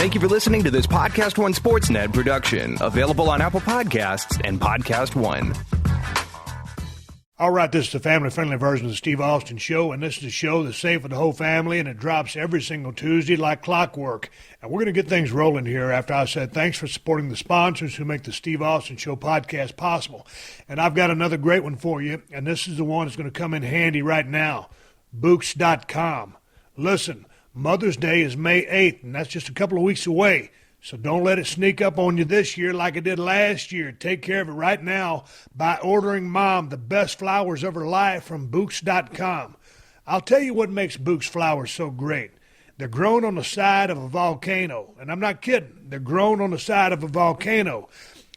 Thank you for listening to this PodcastOne Sportsnet production, available on Apple Podcasts and PodcastOne. All right, this is the family-friendly version of the Steve Austin Show, and this is a show that's safe for the whole family, and it drops every single Tuesday like clockwork. And we're going to get things rolling here after I said thanks for supporting the sponsors who make the Steve Austin Show podcast possible. And I've got another great one for you, and this is the one that's going to come in handy right now, Books.com. Listen, Mother's Day is May 8th, and that's just a couple of weeks away. So don't let it sneak up on you this year like it did last year. Take care of it right now by ordering Mom the best flowers of her life from Books.com. I'll tell you what makes Books flowers so great. They're grown on the side of a volcano. And I'm not kidding. They're grown on the side of a volcano.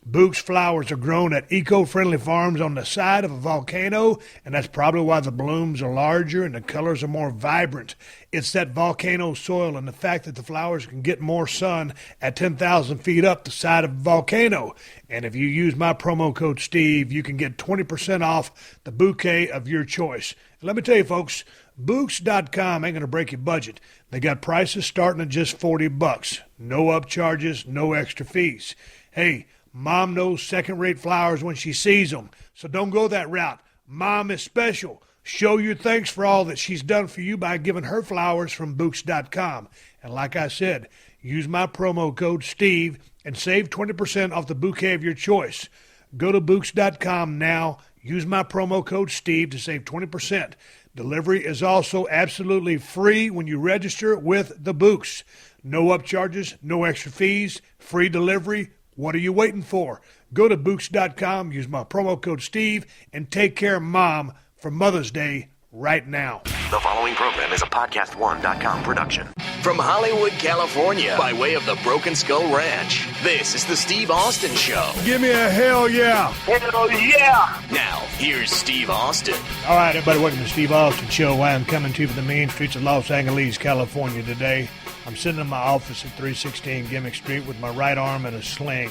Books flowers are grown at eco-friendly farms on the side of a volcano, and that's probably why the blooms are larger and the colors are more vibrant. It's that volcano soil and the fact that the flowers can get more sun at 10,000 feet up the side of a volcano. And if you use my promo code Steve, you can get 20% off the bouquet of your choice. And let me tell you, folks, Books.com ain't going to break your budget. They got prices starting at just $40. No upcharges, no extra fees. Hey, Mom knows second-rate flowers when she sees them, so don't go that route. Mom is special. Show your thanks for all that she's done for you by giving her flowers from Books.com. And like I said, use my promo code Steve and save 20% off the bouquet of your choice. Go to Books.com now. Use my promo code Steve to save 20%. Delivery is also absolutely free when you register with the Books. No upcharges, no extra fees, free delivery. What are you waiting for? Go to Books.com, use my promo code Steve, and take care of Mom for Mother's Day right now. The following program is a PodcastOne.com production. From Hollywood, California, by way of the Broken Skull Ranch, this is the Steve Austin Show. Give me a hell yeah. Hell yeah. Now, here's Steve Austin. All right, everybody, welcome to the Steve Austin Show. I am coming to you from the mean streets of Los Angeles, California today. I'm sitting in my office at 316 Gimmick Street with my right arm in a sling.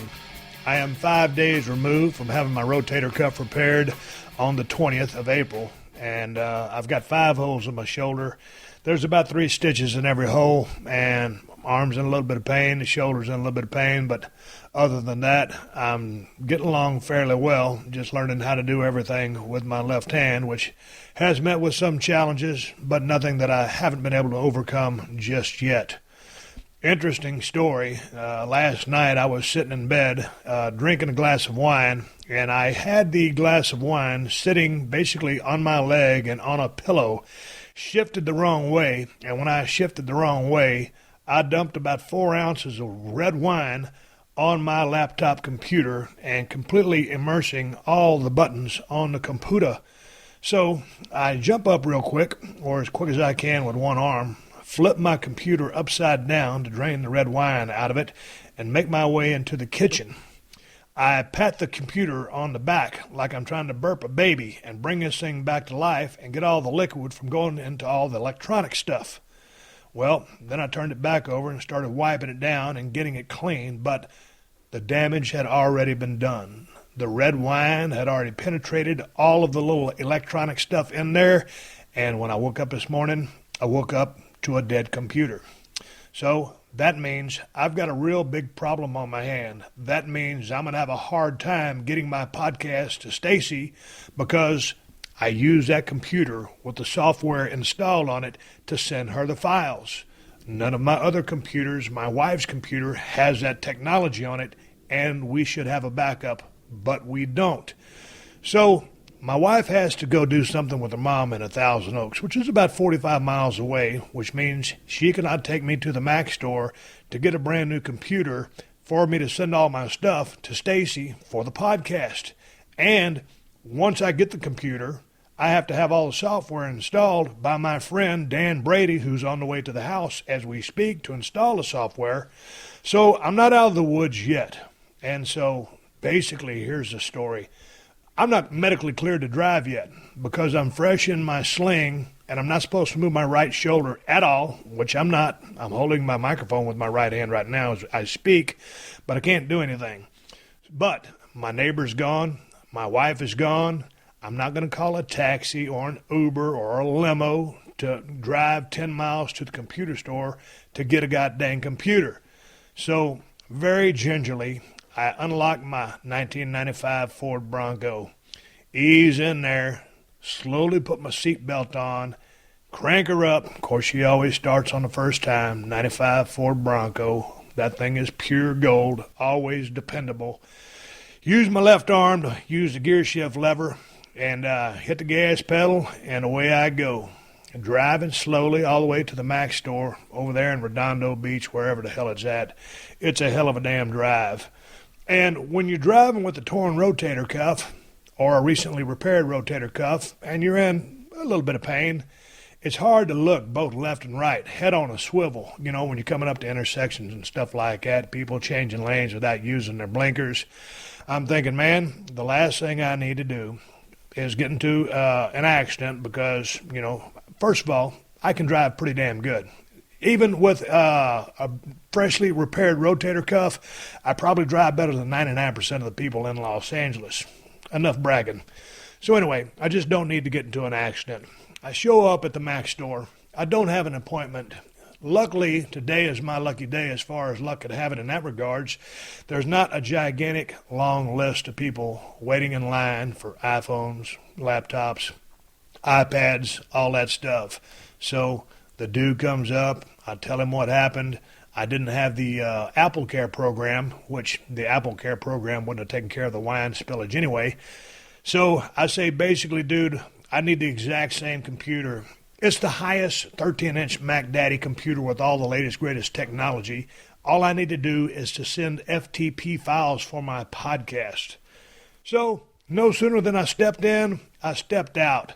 I am 5 days removed from having my rotator cuff repaired on the 20th of April, and I've got 5 holes in my shoulder. There's about 3 stitches in every hole, and my arm's in a little bit of pain, the shoulder's in a little bit of pain, but other than that, I'm getting along fairly well, just learning how to do everything with my left hand, which has met with some challenges, but nothing that I haven't been able to overcome just yet. Interesting story. Last night I was sitting in bed drinking a glass of wine, and I had the glass of wine sitting basically on my leg and on a pillow, shifted the wrong way, and when I shifted the wrong way, I dumped about 4 ounces of red wine on my laptop computer and completely immersing all the buttons on the computer. So I jump up real quick, or as quick as I can with one arm, flip my computer upside down to drain the red wine out of it, and make my way into the kitchen. I pat the computer on the back like I'm trying to burp a baby and bring this thing back to life and get all the liquid from going into all the electronic stuff. Well, then I turned it back over and started wiping it down and getting it clean, but the damage had already been done. The red wine had already penetrated all of the little electronic stuff in there, and when I woke up this morning, I woke up to a dead computer. So that means I've got a real big problem on my hand. That means I'm going to have a hard time getting my podcast to Stacy because I use that computer with the software installed on it to send her the files. None of my other computers, my wife's computer, has that technology on it, and we should have a backup, but we don't. So my wife has to go do something with her mom in Thousand Oaks, which is about 45 miles away, which means she cannot take me to the Mac store to get a brand new computer for me to send all my stuff to Stacy for the podcast. And once I get the computer, I have to have all the software installed by my friend Dan Brady, who's on the way to the house as we speak to install the software. So I'm not out of the woods yet. And so basically, here's the story. I'm not medically cleared to drive yet because I'm fresh in my sling and I'm not supposed to move my right shoulder at all, which I'm not. I'm holding my microphone with my right hand right now as I speak, but I can't do anything. But my neighbor's gone. My wife is gone. I'm not going to call a taxi or an Uber or a limo to drive 10 miles to the computer store to get a goddamn computer. So, very gingerly, I unlocked my 1995 Ford Bronco, ease in there, slowly put my seatbelt on, crank her up. Of course, she always starts on the first time. 95 Ford Bronco. That thing is pure gold, always dependable. Use my left arm to use the gear shift lever and hit the gas pedal, and away I go. Driving slowly all the way to the Mac store over there in Redondo Beach, wherever the hell it's at. It's a hell of a damn drive. And when you're driving with a torn rotator cuff or a recently repaired rotator cuff and you're in a little bit of pain, it's hard to look both left and right, head on a swivel, when you're coming up to intersections and stuff like that, people changing lanes without using their blinkers. I'm thinking, man, the last thing I need to do is get into an accident because, first of all, I can drive pretty damn good. Even with a freshly repaired rotator cuff, I probably drive better than 99% of the people in Los Angeles. Enough bragging. So anyway, I just don't need to get into an accident. I show up at the Mac store. I don't have an appointment. Luckily, today is my lucky day as far as luck could have it in that regards. There's not a gigantic long list of people waiting in line for iPhones, laptops, iPads, all that stuff. So the dude comes up. I tell him what happened. I didn't have the Apple Care program, which the Apple Care program wouldn't have taken care of the wine spillage anyway. So I say, basically, dude, I need the exact same computer. It's the highest 13-inch Mac Daddy computer with all the latest, greatest technology. All I need to do is to send FTP files for my podcast. So no sooner than I stepped in, I stepped out.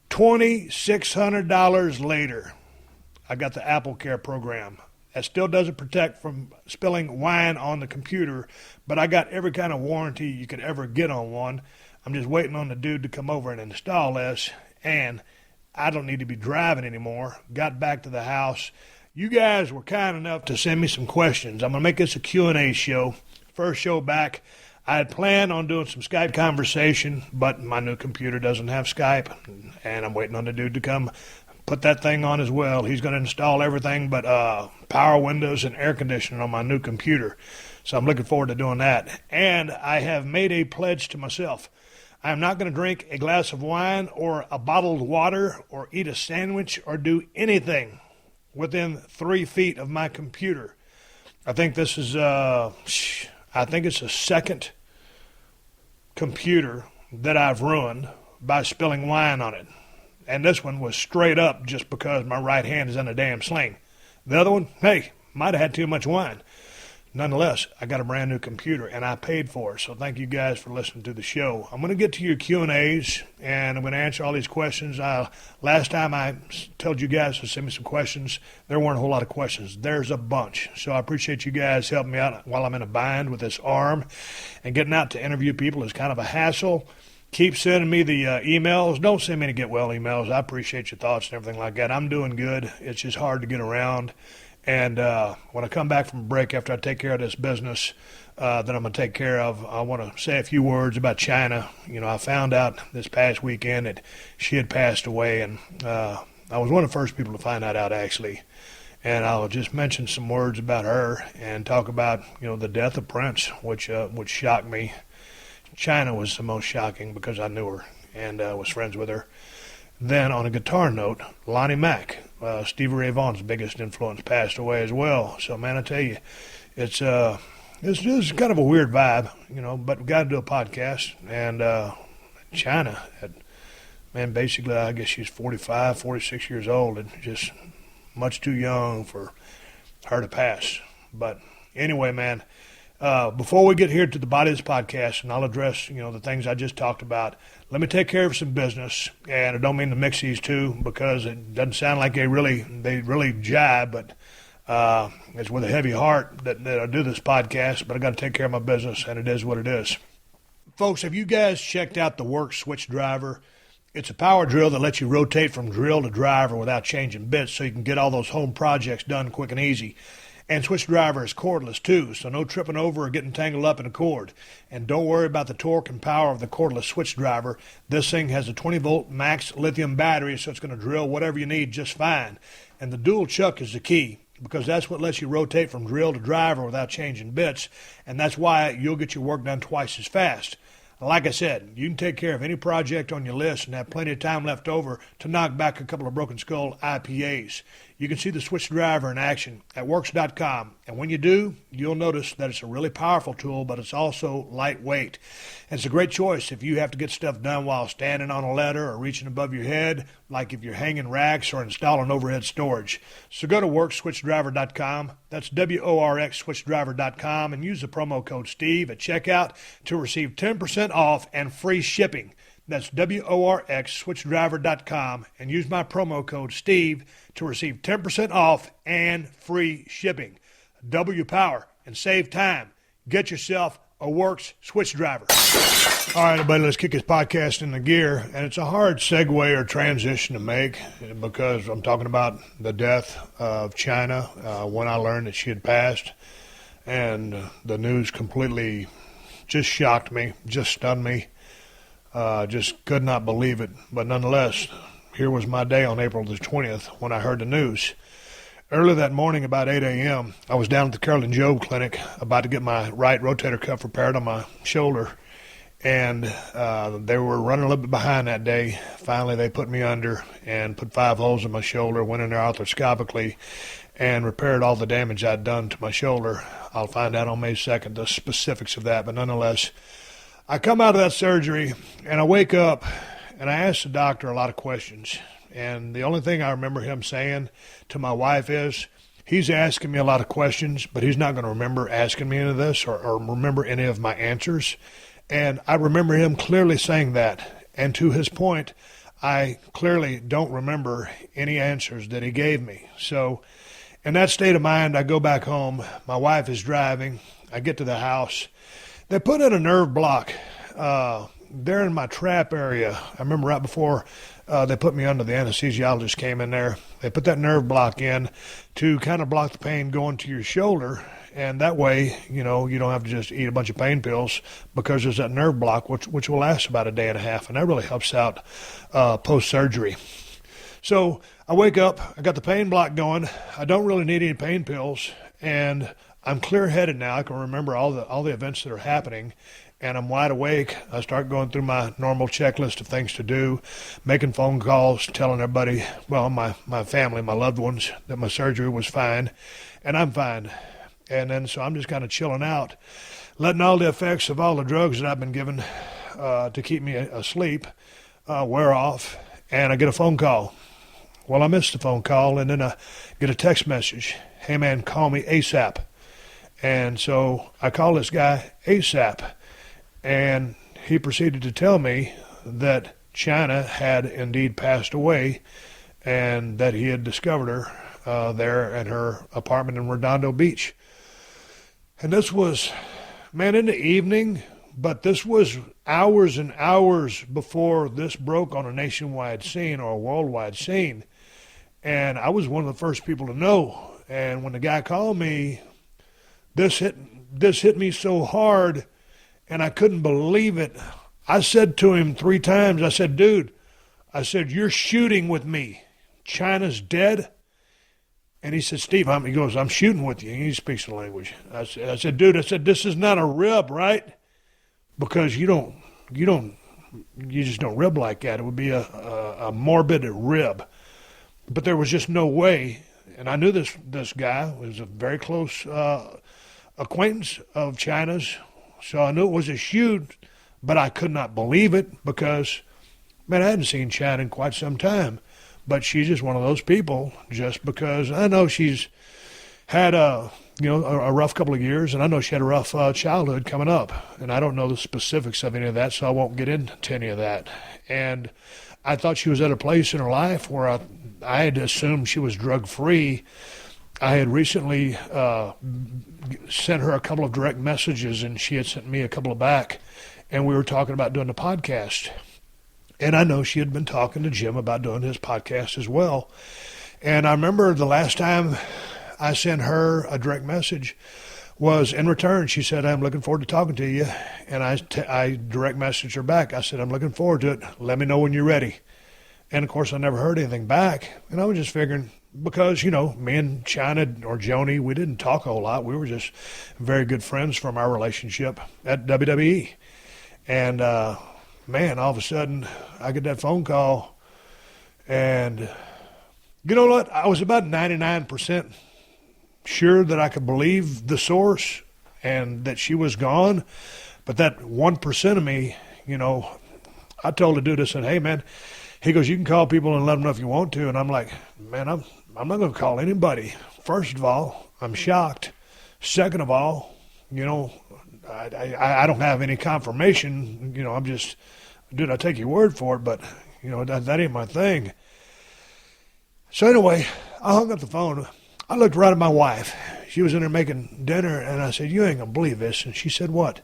$2,600 later, I got the Apple Care program. That still doesn't protect from spilling wine on the computer, but I got every kind of warranty you could ever get on one. I'm just waiting on the dude to come over and install this, and I don't need to be driving anymore. Got back to the house. You guys were kind enough to send me some questions. I'm going to make this a Q&A show. First show back. I had planned on doing some Skype conversation, but my new computer doesn't have Skype, and I'm waiting on the dude to come put that thing on as well. He's going to install everything but power windows and air conditioning on my new computer. So I'm looking forward to doing that. And I have made a pledge to myself. I'm not going to drink a glass of wine or a bottled water or eat a sandwich or do anything within 3 feet of my computer. I think this is, it's the second computer that I've ruined by spilling wine on it. And this one was straight up just because my right hand is in a damn sling. The other one, hey, might have had too much wine. Nonetheless, I got a brand new computer, and I paid for it. So thank you guys for listening to the show. I'm going to get to your Q&As, and I'm going to answer all these questions. Last time I told you guys to send me some questions, there weren't a whole lot of questions. There's a bunch. So I appreciate you guys helping me out while I'm in a bind with this arm. And getting out to interview people is kind of a hassle. Keep sending me the emails. Don't send me any get well emails. I appreciate your thoughts and everything like that. I'm doing good. It's just hard to get around. And when I come back from break after I take care of this business that I'm going to take care of, I want to say a few words about Chyna. I found out this past weekend that she had passed away, and I was one of the first people to find that out, actually. And I'll just mention some words about her and talk about, the death of Prince, which shocked me. Chyna was the most shocking because I knew her and was friends with her. Then, on a guitar note, Lonnie Mack, Stevie Ray Vaughan's biggest influence, passed away as well. So, man, I tell you, it's just kind of a weird vibe, but we got to do a podcast. And Chyna, basically, I guess she's 45, 46 years old, and just much too young for her to pass. But anyway, man, before we get here to the body of this podcast, and I'll address, the things I just talked about, let me take care of some business. And I don't mean to mix these two because it doesn't sound like they really jive, but it's with a heavy heart that I do this podcast, but I got to take care of my business, and it is what it is. Folks, have you guys checked out the Work Switch Driver? It's a power drill that lets you rotate from drill to driver without changing bits, so you can get all those home projects done quick and easy. And Switch Driver is cordless too, so no tripping over or getting tangled up in a cord. And don't worry about the torque and power of the cordless Switch Driver. This thing has a 20-volt max lithium battery, so it's going to drill whatever you need just fine. And the dual chuck is the key. because that's what lets you rotate from drill to driver without changing bits, and that's why you'll get your work done twice as fast. Like I said, you can take care of any project on your list and have plenty of time left over to knock back a couple of Broken Skull IPAs. You can see the switch driver in action at works.com, and when you do, you'll notice that it's a really powerful tool, but it's also lightweight. And it's a great choice if you have to get stuff done while standing on a ladder or reaching above your head, like if you're hanging racks or installing overhead storage. So go to workswitchdriver.com, that's WORX switchdriver.com, and use the promo code STEVE at checkout to receive 10% off and free shipping. That's WORX switchdriver.com, and use my promo code STEVE to receive 10% off and free shipping. Double your power and save time. Get yourself a Works switch driver. All right, everybody, let's kick this podcast into gear. And it's a hard segue or transition to make because I'm talking about the death of Chyna when I learned that she had passed. And the news completely just shocked me, just stunned me. Just could not believe it. But nonetheless, here was my day on April the 20th when I heard the news. Early that morning, about 8 a.m., I was down at the Carolyn Jobe Clinic about to get my right rotator cuff repaired on my shoulder. And they were running a little bit behind that day. Finally, they put me under and put 5 holes in my shoulder, went in there arthroscopically, and repaired all the damage I'd done to my shoulder. I'll find out on May 2nd the specifics of that. But nonetheless, I come out of that surgery, and I wake up, and I ask the doctor a lot of questions. And the only thing I remember him saying to my wife is, he's asking me a lot of questions, but he's not going to remember asking me any of this or remember any of my answers. And I remember him clearly saying that. And to his point, I clearly don't remember any answers that he gave me. So in that state of mind, I go back home. My wife is driving. I get to the house. They put in a nerve block there in my trap area. I remember right before they put me under, the anesthesiologist came in there. They put that nerve block in to kind of block the pain going to your shoulder. And that way, you know, you don't have to just eat a bunch of pain pills because there's that nerve block, which will last about a day and a half. And that really helps out post-surgery. So I wake up, I got the pain block going. I don't really need any pain pills. And I'm clear-headed now. I can remember all the events that are happening. And I'm wide awake. I start going through my normal checklist of things to do, making phone calls, telling everybody, well, my family, my loved ones, that my surgery was fine, and I'm fine. And then so I'm just kind of chilling out, letting all the effects of all the drugs that I've been given to keep me asleep wear off, and I get a phone call. Well, I missed the phone call, and then I get a text message. Hey, man, call me ASAP. And so I call this guy ASAP. And he proceeded to tell me that Chyna had indeed passed away and that he had discovered her there in her apartment in Redondo Beach. And this was, man, in the evening, but this was hours and hours before this broke on a nationwide scene or a worldwide scene. And I was one of the first people to know. And when the guy called me, this hit me so hard. And I couldn't believe it. I said to him 3 times, I said, dude, I said, you're shooting with me. Chyna's dead. And he said, Steve, he goes, I'm shooting with you. And he speaks the language. I said, dude, this is not a rib, right? Because you just don't rib like that. It would be a morbid rib. But there was just no way. And I knew this guy was a very close acquaintance of Chyna's. So I knew it was a shoot, but I could not believe it because, man, I hadn't seen Chyna in quite some time. But she's just one of those people, just because I know she's had a rough couple of years, and I know she had a rough childhood coming up. And I don't know the specifics of any of that, so I won't get into any of that. And I thought she was at a place in her life where I had assumed she was drug-free. I had recently sent her a couple of direct messages, and she had sent me a couple of back, and we were talking about doing the podcast. And I know she had been talking to Jim about doing his podcast as well. And I remember the last time I sent her a direct message was in return. She said, I'm looking forward to talking to you. And I direct messaged her back. I said, I'm looking forward to it. Let me know when you're ready. And, of course, I never heard anything back. And I was just figuring, because, me and Chyna or Joni, we didn't talk a whole lot. We were just very good friends from our relationship at WWE. And, man, all of a sudden, I get that phone call, and you know what? I was about 99% sure that I could believe the source and that she was gone. But that 1% of me, I told the dude, I said, hey, man, he goes, you can call people and let them know if you want to. And I'm like, man, I'm not going to call anybody. First of all, I'm shocked. Second of all, I don't have any confirmation. I'm just, dude, I take your word for it, but, that ain't my thing. So anyway, I hung up the phone. I looked right at my wife. She was in there making dinner, and I said, you ain't going to believe this. And she said, what?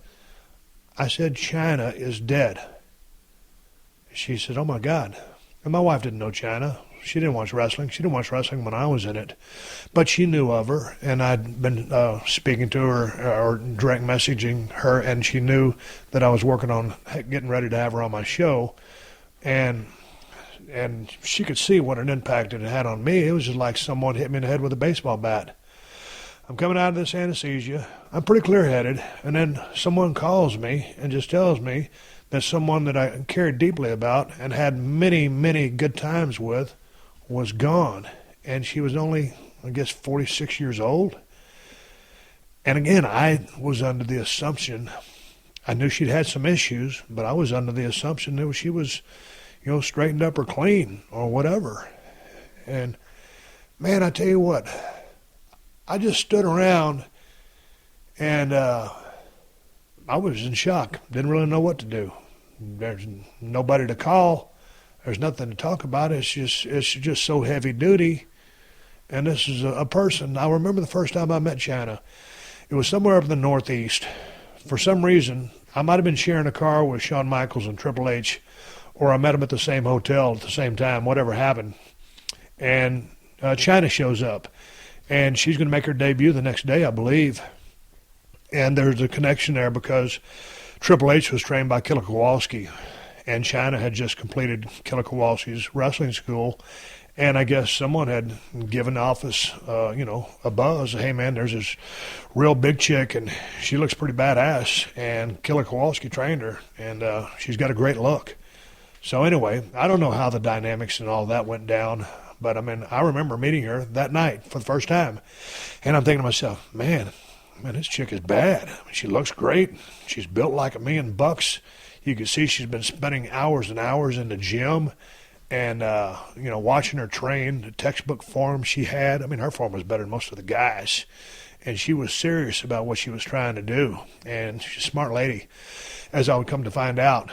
I said, Chyna is dead. She said, oh, my God. And my wife didn't know Chyna. She didn't watch wrestling. She didn't watch wrestling when I was in it. But she knew of her, and I'd been speaking to her or direct messaging her, and she knew that I was working on getting ready to have her on my show. And she could see what an impact it had on me. It was just like someone hit me in the head with a baseball bat. I'm coming out of this anesthesia. I'm pretty clear-headed, and then someone calls me and just tells me that someone that I cared deeply about and had many, many good times with was gone. And she was only, 46 years old. And again, I was under the assumption, I knew she'd had some issues, but I was under the assumption that she was, straightened up or clean or whatever. And, man, I tell you what, I just stood around and I was in shock. Didn't really know what to do. There's nobody to call. There's nothing to talk about. It's just so heavy duty. And this is a person. I remember the first time I met Chyna. It was somewhere up in the Northeast. For some reason, I might have been sharing a car with Shawn Michaels and Triple H, or I met them at the same hotel at the same time, whatever happened. And Chyna shows up. And she's going to make her debut the next day, I believe. And there's a connection there because Triple H was trained by Killer Kowalski, and Chyna had just completed Killer Kowalski's wrestling school. And I guess someone had given the office, a buzz. Hey, man, there's this real big chick, and she looks pretty badass. And Killer Kowalski trained her, and she's got a great look. So anyway, I don't know how the dynamics and all that went down. But, I remember meeting her that night for the first time. And I'm thinking to myself, man, this chick is bad. She looks great. She's built like $1,000,000. You can see she's been spending hours and hours in the gym and, watching her train, the textbook form she had. Her form was better than most of the guys. And she was serious about what she was trying to do. And she's a smart lady, as I would come to find out.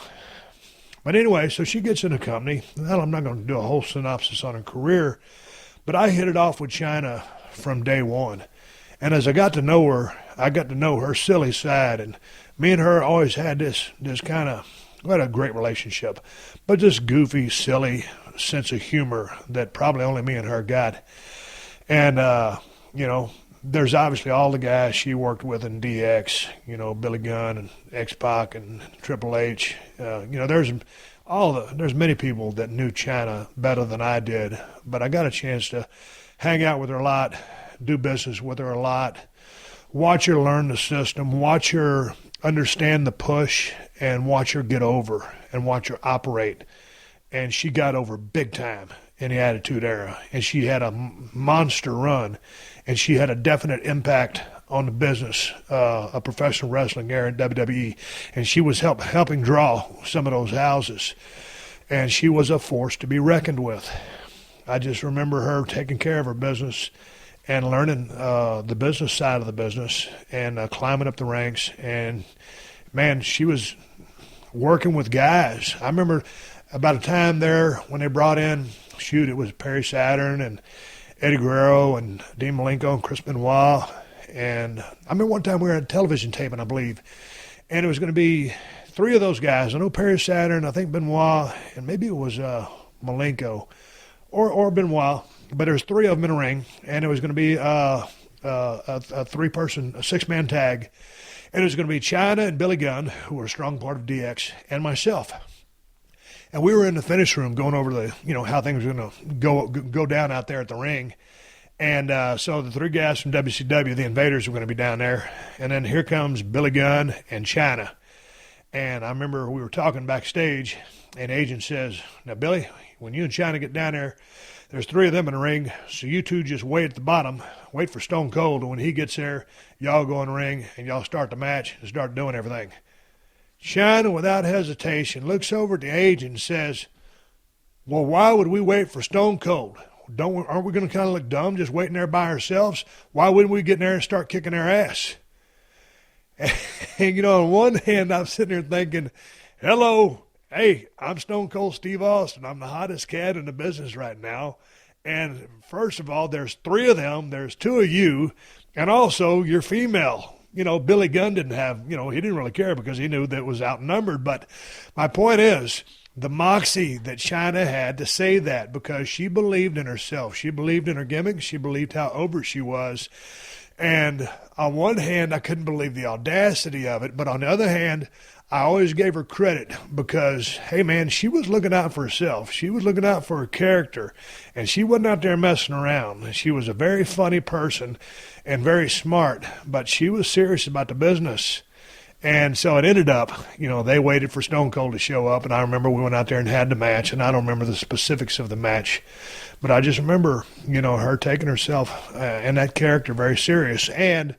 But anyway, so she gets in the company. Well, I'm not going to do a whole synopsis on her career, but I hit it off with Chyna from day one. And as I got to know her, I got to know her silly side. And me and her always had this kind of, we had a great relationship, but this goofy, silly sense of humor that probably only me and her got. And, there's obviously all the guys she worked with in DX, Billy Gunn and X-Pac and Triple H. There's many people that knew Chyna better than I did, but I got a chance to hang out with her a lot, do business with her a lot, watch her learn the system, watch her understand the push, and watch her get over and watch her operate. And she got over big time in the Attitude Era, and she had a monster run, and she had a definite impact on the business of professional wrestling there in WWE, and she was helping draw some of those houses, and she was a force to be reckoned with. I just remember her taking care of her business and learning the business side of the business and climbing up the ranks, and, man, she was working with guys. I remember about a time there when they brought in, it was Perry Saturn and Eddie Guerrero and Dean Malenko and Chris Benoit. And I remember one time we were at television taping, I believe, and it was going to be three of those guys. I know Perry Saturn, I think Benoit, and maybe it was Malenko or Benoit, but there was three of them in a ring, and it was going to be a three-person, a six-man tag, and it was going to be Chyna and Billy Gunn, who were a strong part of DX, and myself. And we were in the finish room going over how things were going to go down out there at the ring. And so the three guys from WCW, the Invaders, were going to be down there. And then here comes Billy Gunn and Chyna. And I remember we were talking backstage, and Agent says, now, Billy, when you and Chyna get down there, there's three of them in the ring, so you two just wait at the bottom, wait for Stone Cold, and when he gets there, y'all go in the ring, and y'all start the match and start doing everything. Chyna, without hesitation, looks over at the Agent and says, well, why would we wait for Stone Cold? Aren't we going to kind of look dumb just waiting there by ourselves? Why wouldn't we get in there and start kicking their ass? And, on one hand, I'm sitting there thinking, hello, hey, I'm Stone Cold Steve Austin. I'm the hottest cat in the business right now. And first of all, there's three of them. There's two of you. And also, you're female. Billy Gunn didn't have, he didn't really care because he knew that it was outnumbered. But my point is, the moxie that Chyna had to say that, because she believed in herself. She believed in her gimmick. She believed how over she was. And on one hand, I couldn't believe the audacity of it. But on the other hand, I always gave her credit because, hey, man, she was looking out for herself. She was looking out for her character. And she wasn't out there messing around. She was a very funny person and very smart. But she was serious about the business. And so it ended up, they waited for Stone Cold to show up. And I remember we went out there and had the match. And I don't remember the specifics of the match. But I just remember, her taking herself and that character very serious. And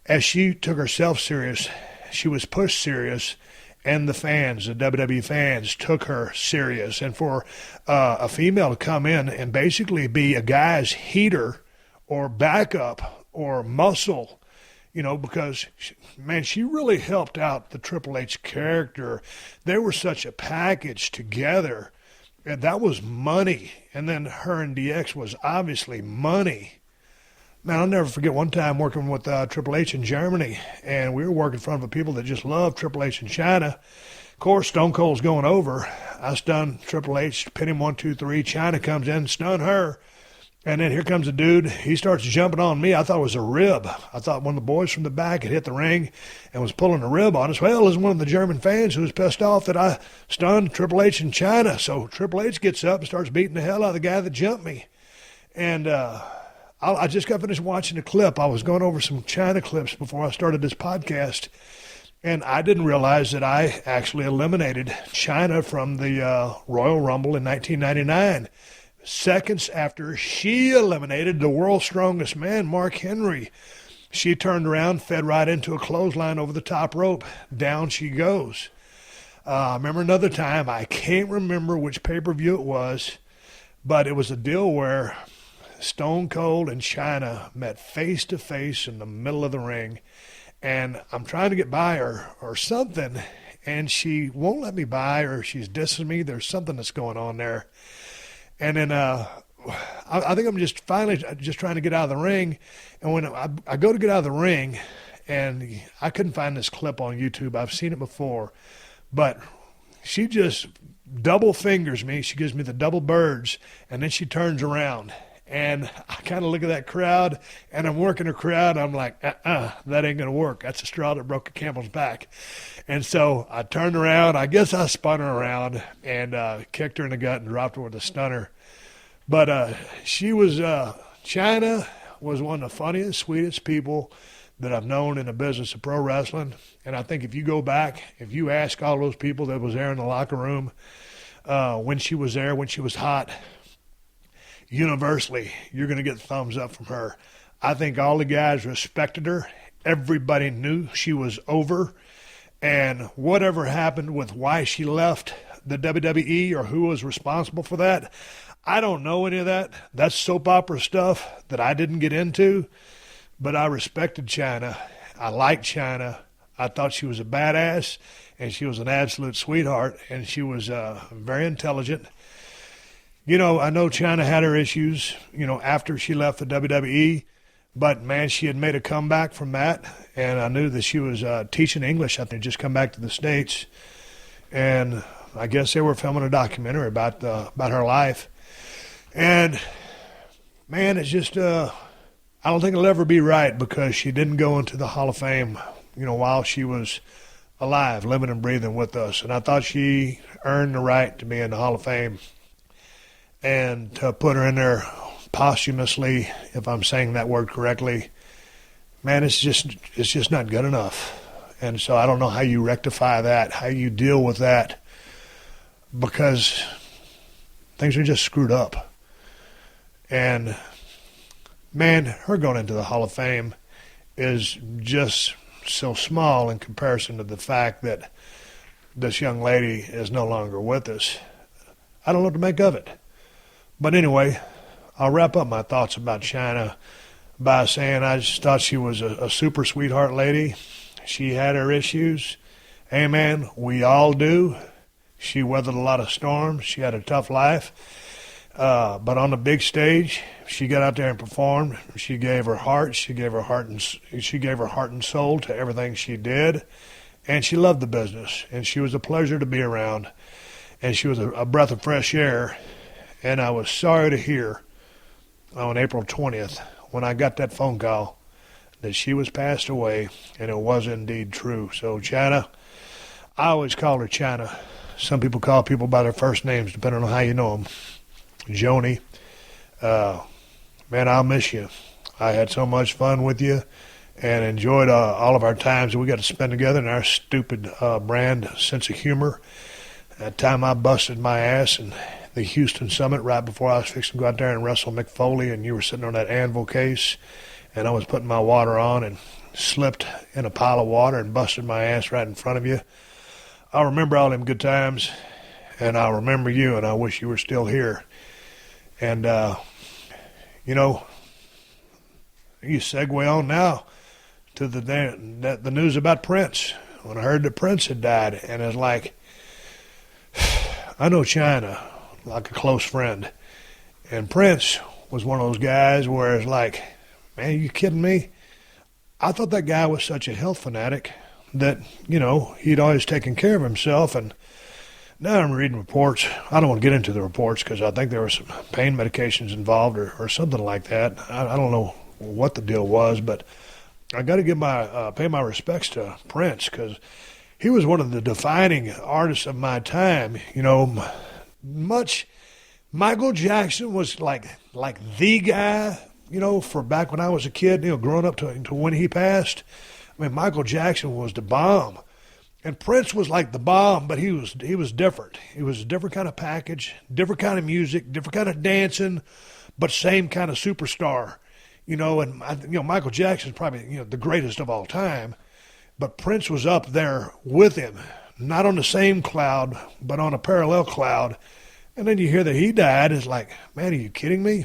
as she took herself serious, she was pushed serious. And the fans, the WWE fans, took her serious. And for a female to come in and basically be a guy's heater or backup or muscle, because, man, she really helped out the Triple H character. They were such a package together. And that was money. And then her and DX was obviously money. Man, I'll never forget one time working with Triple H in Germany, and we were working in front of people that just loved Triple H and Chyna. Of course, Stone Cold's going over. I stun Triple H, pin him 1, 2, 3. Chyna comes in, stun her. And then here comes a dude. He starts jumping on me. I thought it was a rib. I thought one of the boys from the back had hit the ring and was pulling a rib on us. Well, it was one of the German fans who was pissed off that I stunned Triple H and Chyna. So Triple H gets up and starts beating the hell out of the guy that jumped me. And I just got finished watching a clip. I was going over some Chyna clips before I started this podcast. And I didn't realize that I actually eliminated Chyna from the Royal Rumble in 1999. Seconds after she eliminated the world's strongest man, Mark Henry. She turned around, fed right into a clothesline over the top rope. Down she goes. I remember another time, I can't remember which pay-per-view it was, but it was a deal where Stone Cold and Chyna met face-to-face in the middle of the ring, and I'm trying to get by her or something, and she won't let me by, or she's dissing me. There's something that's going on there. And then I think I'm just finally just trying to get out of the ring. And when I go to get out of the ring, and I couldn't find this clip on YouTube. I've seen it before. But she just double fingers me. She gives me the double birds, and then she turns around. And I kind of look at that crowd, and I'm working the crowd. I'm like, that ain't going to work. That's a straw that broke a camel's back. And so I turned around. I guess I spun her around and kicked her in the gut and dropped her with a stunner. But she was, Chyna was one of the funniest, sweetest people that I've known in the business of pro wrestling. And I think if you go back, if you ask all those people that was there in the locker room when she was there, when she was hot, universally, you're going to get the thumbs up from her. I think all the guys respected her. Everybody knew she was over. And whatever happened with why she left the WWE or who was responsible for that, I don't know any of that. That's soap opera stuff that I didn't get into. But I respected Chyna. I liked Chyna. I thought she was a badass, and she was an absolute sweetheart, and she was very intelligent. I know Chyna had her issues, after she left the WWE, but, man, she had made a comeback from that, and I knew that she was teaching English. I think just come back to the States, and I guess they were filming a documentary about her life. And, man, it's just I don't think it'll ever be right because she didn't go into the Hall of Fame, while she was alive, living and breathing with us. And I thought she earned the right to be in the Hall of Fame. And to put her in there posthumously, if I'm saying that word correctly, man, it's just not good enough. And so I don't know how you rectify that, how you deal with that, because things are just screwed up. And, man, her going into the Hall of Fame is just so small in comparison to the fact that this young lady is no longer with us. I don't know what to make of it. But anyway, I'll wrap up my thoughts about Chyna by saying I just thought she was a super sweetheart lady. She had her issues. Hey, man, we all do. She weathered a lot of storms. She had a tough life. But on the big stage, she got out there and performed. She gave her heart. She gave her heart and soul to everything she did. And she loved the business. And she was a pleasure to be around. And she was a breath of fresh air. And I was sorry to hear on April 20th when I got that phone call that she was passed away, and it was indeed true. So Chyna, I always call her Chyna. Some people call people by their first names, depending on how you know them. Joni, man, I'll miss you. I had so much fun with you and enjoyed all of our times that we got to spend together in our stupid brand sense of humor. That time I busted my ass in the Houston Summit right before I was fixing to go out there and wrestle Mick Foley, and you were sitting on that anvil case, and I was putting my water on and slipped in a pile of water and busted my ass right in front of you. I remember all them good times, and I remember you, and I wish you were still here. And, you segue on now to the news about Prince. When I heard that Prince had died, and it's like, I know Chyna like a close friend, and Prince was one of those guys where it's like, man, are you kidding me? I thought that guy was such a health fanatic that, he'd always taken care of himself, and now I'm reading reports. I don't want to get into the reports because I think there were some pain medications involved or something like that. I don't know what the deal was, but I got to pay my respects to Prince because he was one of the defining artists of my time. Michael Jackson was like the guy, for back when I was a kid, growing up to when he passed. I mean, Michael Jackson was the bomb. And Prince was like the bomb, but he was different. He was a different kind of package, different kind of music, different kind of dancing, but same kind of superstar. Michael Jackson's probably, the greatest of all time, but Prince was up there with him, not on the same cloud, but on a parallel cloud. And then you hear that he died. It's like, man, are you kidding me?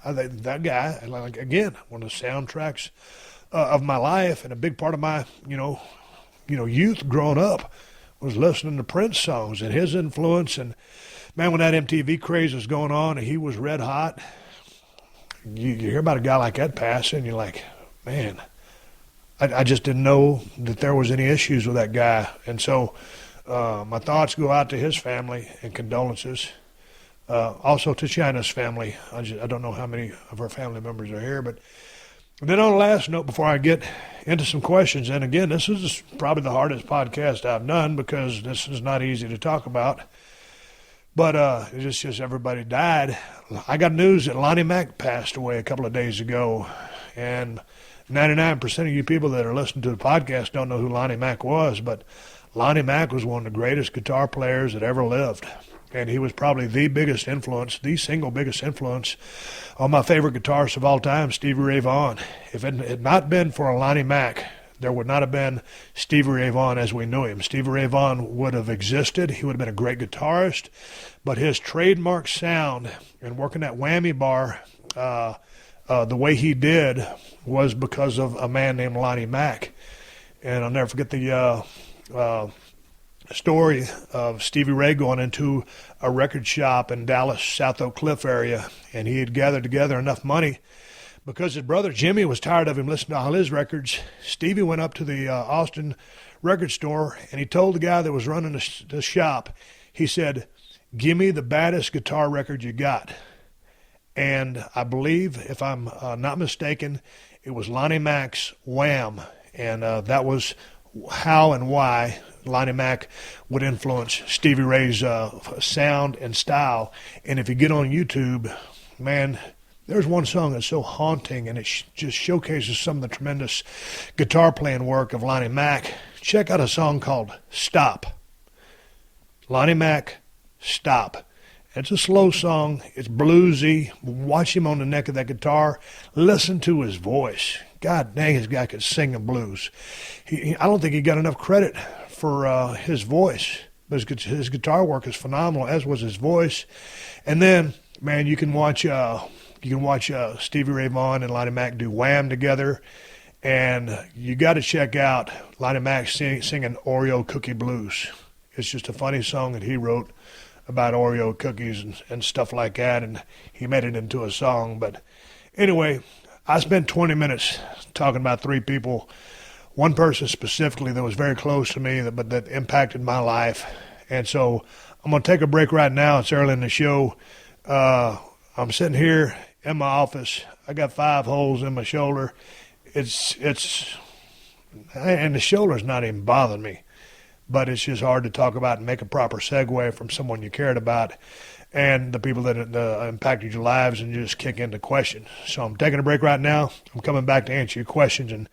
That guy, like, again, one of the soundtracks of my life and a big part of my, youth growing up was listening to Prince songs and his influence. And, man, when that MTV craze was going on and he was red hot, you hear about a guy like that passing, you're like, man, I just didn't know that there was any issues with that guy. And so my thoughts go out to his family and condolences. Also to Chyna's family. I don't know how many of her family members are here, but then on the last note, before I get into some questions, and again, this is probably the hardest podcast I've done because this is not easy to talk about, but it's just everybody died. I got news that Lonnie Mack passed away a couple of days ago, and 99% of you people that are listening to the podcast don't know who Lonnie Mack was, but Lonnie Mack was one of the greatest guitar players that ever lived. And he was probably the single biggest influence on my favorite guitarist of all time, Stevie Ray Vaughan. If it had not been for Lonnie Mack, there would not have been Stevie Ray Vaughan as we knew him. Stevie Ray Vaughan would have existed. He would have been a great guitarist, but his trademark sound and working that whammy bar the way he did was because of a man named Lonnie Mack. And I'll never forget the story of Stevie Ray going into a record shop in Dallas, South Oak Cliff area, and he had gathered together enough money because his brother Jimmy was tired of him listening to all his records. Stevie went up to the Austin record store, and he told the guy that was running the shop, he said, "Give me the baddest guitar record you got." And I believe, if I'm not mistaken, it was Lonnie Mack's Wham, and that was how and why Lonnie Mack would influence Stevie Ray's sound and style. And if you get on YouTube, man, there's one song that's so haunting, and it just showcases some of the tremendous guitar playing work of Lonnie Mack. Check out a song called Stop. Lonnie Mack, Stop. It's a slow song. It's bluesy. Watch him on the neck of that guitar. Listen to his voice. God dang, this guy could sing the blues. I don't think he got enough credit for his voice. His guitar work is phenomenal, as was his voice. And then, man, you can watch Stevie Ray Vaughan and Lonnie Mack do Wham together, and you got to check out Lonnie Mack singing Oreo Cookie Blues. It's just a funny song that he wrote about Oreo cookies and stuff like that, and he made it into a song. But anyway, I spent 20 minutes talking about three people, one person specifically that was very close to me, but that impacted my life. And so I'm going to take a break right now. It's early in the show. I'm sitting here in my office. I got 5 holes in my shoulder. And the shoulder's not even bothering me, but it's just hard to talk about and make a proper segue from someone you cared about and the people that impacted your lives and just kick into questions. So I'm taking a break right now. I'm coming back to answer your questions and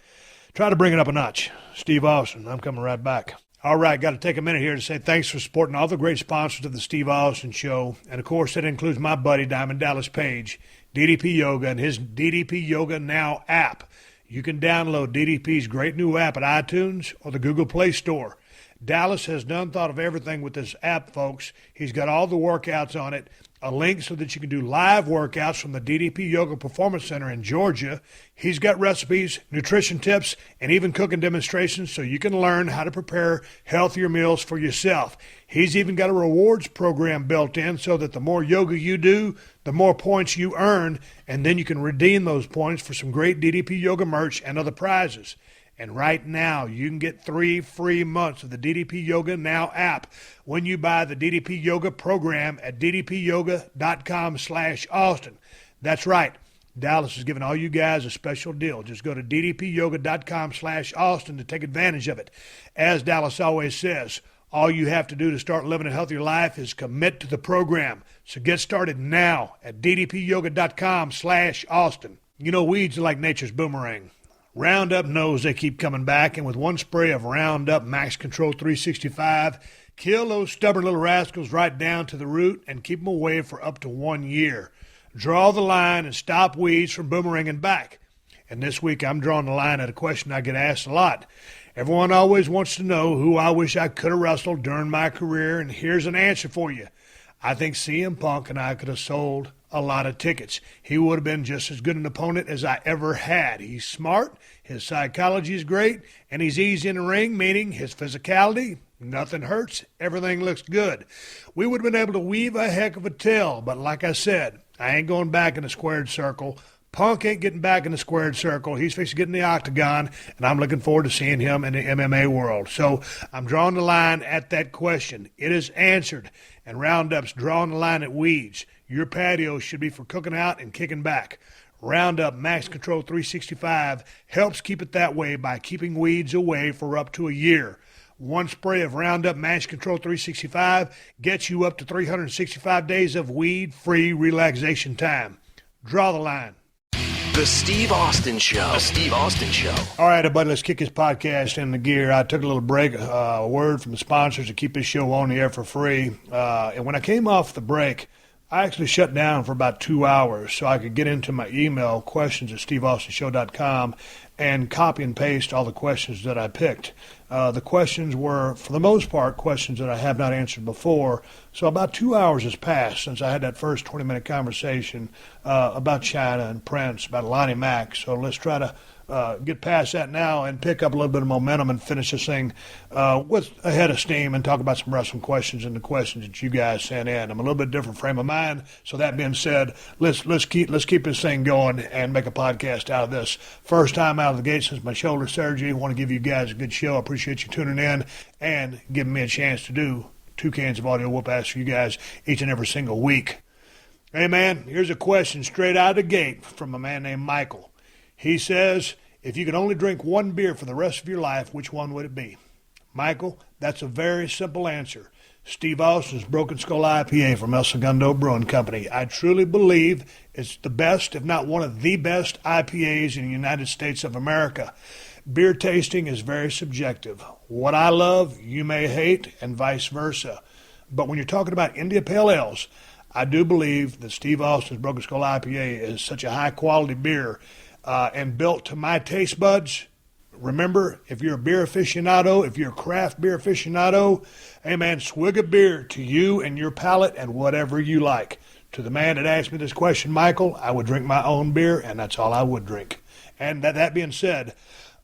try to bring it up a notch. Steve Austin, I'm coming right back. All right, got to take a minute here to say thanks for supporting all the great sponsors of the Steve Austin Show. And, of course, that includes my buddy, Diamond Dallas Page, DDP Yoga, and his DDP Yoga Now app. You can download DDP's great new app at iTunes or the Google Play Store. Dallas has done thought of everything with this app, folks. He's got all the workouts on it, a link so that you can do live workouts from the DDP Yoga Performance Center in Georgia. He's got recipes, nutrition tips, and even cooking demonstrations so you can learn how to prepare healthier meals for yourself. He's even got a rewards program built in so that the more yoga you do, the more points you earn, and then you can redeem those points for some great DDP Yoga merch and other prizes. And right now, you can get 3 free months of the DDP Yoga Now app when you buy the DDP Yoga program at ddpyoga.com/Austin. That's right. Dallas is giving all you guys a special deal. Just go to ddpyoga.com/Austin to take advantage of it. As Dallas always says, all you have to do to start living a healthier life is commit to the program. So get started now at ddpyoga.com/Austin. You know, weeds are like nature's boomerang. Roundup knows they keep coming back, and with one spray of Roundup Max Control 365, kill those stubborn little rascals right down to the root and keep them away for up to 1 year. Draw the line and stop weeds from boomeranging back. And this week I'm drawing the line at a question I get asked a lot. Everyone always wants to know who I wish I could have wrestled during my career, and here's an answer for you. I think CM Punk and I could have sold a lot of tickets. He would have been just as good an opponent as I ever had. He's smart, his psychology is great, and he's easy in the ring, meaning his physicality, nothing hurts, everything looks good. We would have been able to weave a heck of a tale, but like I said, I ain't going back in the squared circle. Punk ain't getting back in the squared circle. He's fixing to get in the octagon, and I'm looking forward to seeing him in the MMA world. So I'm drawing the line at that question. It is answered, and Roundup's drawing the line at weeds. Your patio should be for cooking out and kicking back. Roundup Max Control 365 helps keep it that way by keeping weeds away for up to a year. One spray of Roundup Max Control 365 gets you up to 365 days of weed-free relaxation time. Draw the line. The Steve Austin Show. The Steve Austin Show. All right, everybody, let's kick this podcast in the gear. I took a little break, a word from the sponsors to keep this show on the air for free. And when I came off the break, I actually shut down for about 2 hours so I could get into my email, questions at steveaustinshow.com, and copy and paste all the questions that I picked. The questions were, for the most part, questions that I have not answered before. So about 2 hours has passed since I had that first 20-minute conversation about Chyna and Prince, about Lonnie Mack. So let's try to get past that now and pick up a little bit of momentum and finish this thing with a head of steam and talk about some wrestling questions and the questions that you guys sent in. I'm a little bit different frame of mind. So that being said, let's keep this thing going and make a podcast out of this. First time out of the gate since my shoulder surgery. I want to give you guys a good show. I appreciate you tuning in and giving me a chance to do 2 cans of audio whoop-ass for you guys each and every single week. Hey, man, here's a question straight out of the gate from a man named Michael. He says, If you could only drink one beer for the rest of your life, which one would it be? Michael, that's a very simple answer. Steve Austin's Broken Skull IPA from El Segundo Brewing Company. I truly believe it's the best, if not one of the best IPAs in the United States of America. Beer tasting is very subjective. What I love, you may hate, and vice versa. But when you're talking about India Pale Ales, I do believe that Steve Austin's Broken Skull IPA is such a high-quality beer and built to my taste buds. Remember, if you're a beer aficionado, if you're a craft beer aficionado, hey, man, swig a beer to you and your palate and whatever you like. To the man that asked me this question, Michael, I would drink my own beer, and that's all I would drink. And that being said,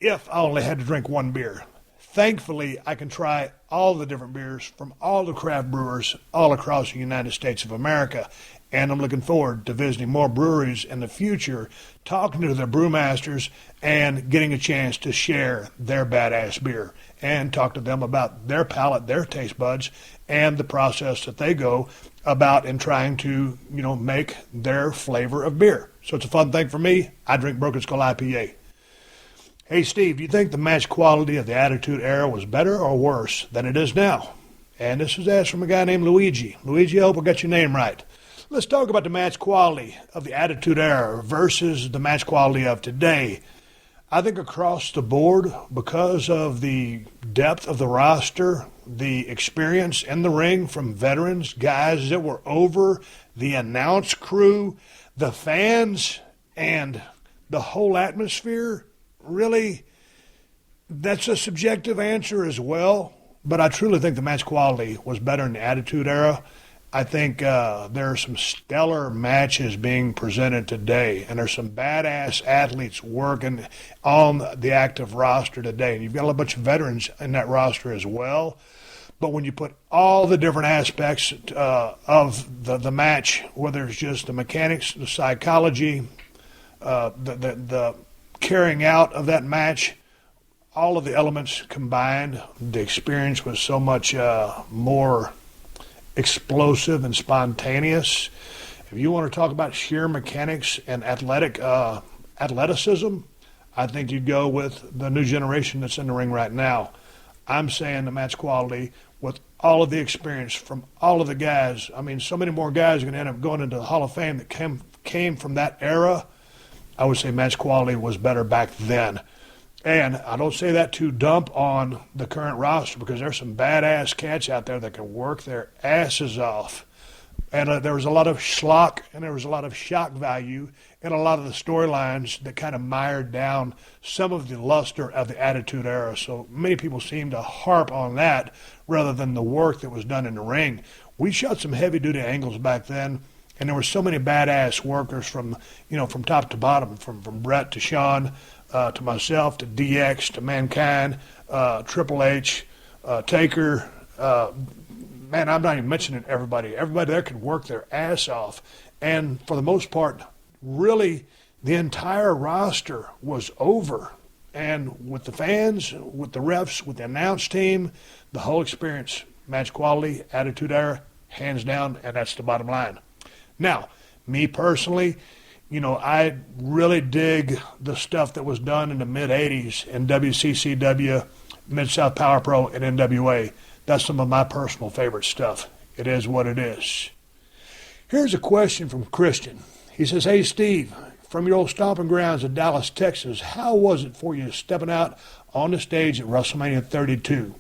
if I only had to drink one beer, thankfully I can try all the different beers from all the craft brewers all across the United States of America. And I'm looking forward to visiting more breweries in the future, talking to their brewmasters, and getting a chance to share their badass beer and talk to them about their palate, their taste buds, and the process that they go about in trying to, make their flavor of beer. So it's a fun thing for me. I drink Broken Skull IPA. Hey, Steve, do you think the match quality of the Attitude Era was better or worse than it is now? And this was asked from a guy named Luigi. Luigi, I hope I got your name right. Let's talk about the match quality of the Attitude Era versus the match quality of today. I think across the board, because of the depth of the roster, the experience in the ring from veterans, guys that were over, the announce crew, the fans, and the whole atmosphere, really, that's a subjective answer as well. But I truly think the match quality was better in the Attitude Era. I think there are some stellar matches being presented today, and there's some badass athletes working on the active roster today. And you've got a bunch of veterans in that roster as well. But when you put all the different aspects of the match, whether it's just the mechanics, the psychology, the carrying out of that match, all of the elements combined, the experience was so much more explosive and spontaneous. If you want to talk about sheer mechanics and athleticism, I think you'd go with the new generation that's in the ring right now. I'm saying the match quality with all of the experience from all of the guys. I mean, so many more guys are going to end up going into the Hall of Fame that came from that era. I would say match quality was better back then. And I don't say that to dump on the current roster, because there's some badass cats out there that can work their asses off. And there was a lot of schlock and there was a lot of shock value in a lot of the storylines that kind of mired down some of the luster of the Attitude Era. So many people seem to harp on that rather than the work that was done in the ring. We shot some heavy-duty angles back then, and there were so many badass workers from top to bottom, from Brett to Sean, to myself, to DX, to Mankind, Triple H, Taker. Man, I'm not even mentioning everybody. Everybody there could work their ass off. And for the most part, really, the entire roster was over. And with the fans, with the refs, with the announce team, the whole experience, match quality, Attitude Era, hands down, and that's the bottom line. Now, me personally, I really dig the stuff that was done in the mid-'80s in WCCW, Mid-South Power Pro, and NWA. That's some of my personal favorite stuff. It is what it is. Here's a question from Christian. He says, hey, Steve, from your old stomping grounds in Dallas, Texas, how was it for you stepping out on the stage at WrestleMania 32?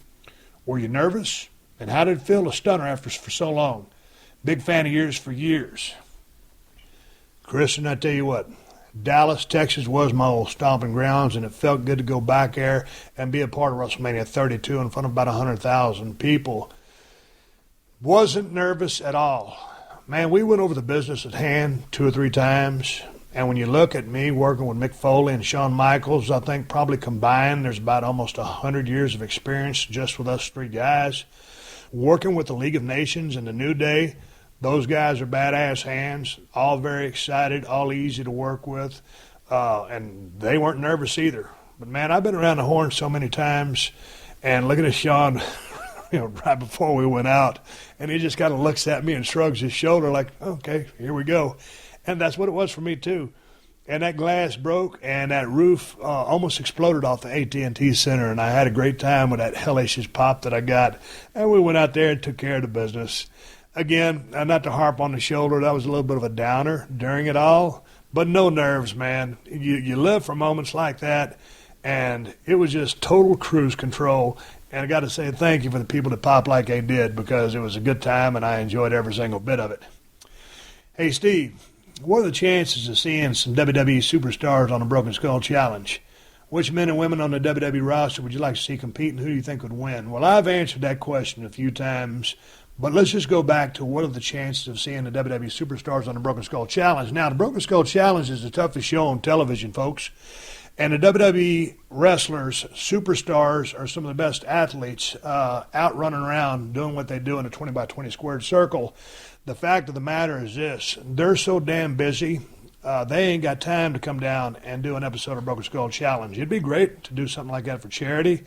Were you nervous? And how did it feel to stunner after for so long? Big fan of yours for years. Christian, I tell you what, Dallas, Texas was my old stomping grounds, and it felt good to go back there and be a part of WrestleMania 32 in front of about 100,000 people. Wasn't nervous at all. Man, we went over the business at hand 2 or 3 times, and when you look at me working with Mick Foley and Shawn Michaels, I think probably combined there's about almost 100 years of experience just with us 3 guys. Working with the League of Nations and the New Day, those guys are badass hands, all very excited, all easy to work with, and they weren't nervous either. But, man, I've been around the horn so many times, and looking at Sean right before we went out, and he just kind of looks at me and shrugs his shoulder like, okay, here we go. And that's what it was for me, too. and that glass broke, and that roof almost exploded off the AT&T Center, and I had a great time with that hellacious pop that I got, and we went out there and took care of the business. Again, not to harp on the shoulder, that was a little bit of a downer during it all, but no nerves, man. You live for moments like that, and it was just total cruise control, and I got to say thank you for the people that popped like they did, because it was a good time, and I enjoyed every single bit of it. Hey, Steve. What are the chances of seeing some WWE superstars on the Broken Skull Challenge? Which men and women on the WWE roster would you like to see compete, and who do you think would win? Well, I've answered that question a few times, but let's just go back to what are the chances of seeing the WWE superstars on the Broken Skull Challenge. Now, the Broken Skull Challenge is the toughest show on television, folks, and the WWE wrestlers, superstars, are some of the best athletes out running around doing what they do in a 20-by-20 squared circle. The fact of the matter is this: they're so damn busy, they ain't got time to come down and do an episode of Broken Skull Challenge. It'd be great to do something like that for charity,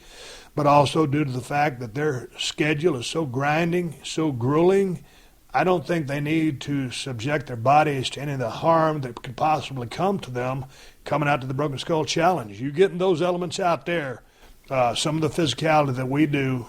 but also due to the fact that their schedule is so grinding, so grueling, I don't think they need to subject their bodies to any of the harm that could possibly come to them coming out to the Broken Skull Challenge. You getting those elements out there, some of the physicality that we do,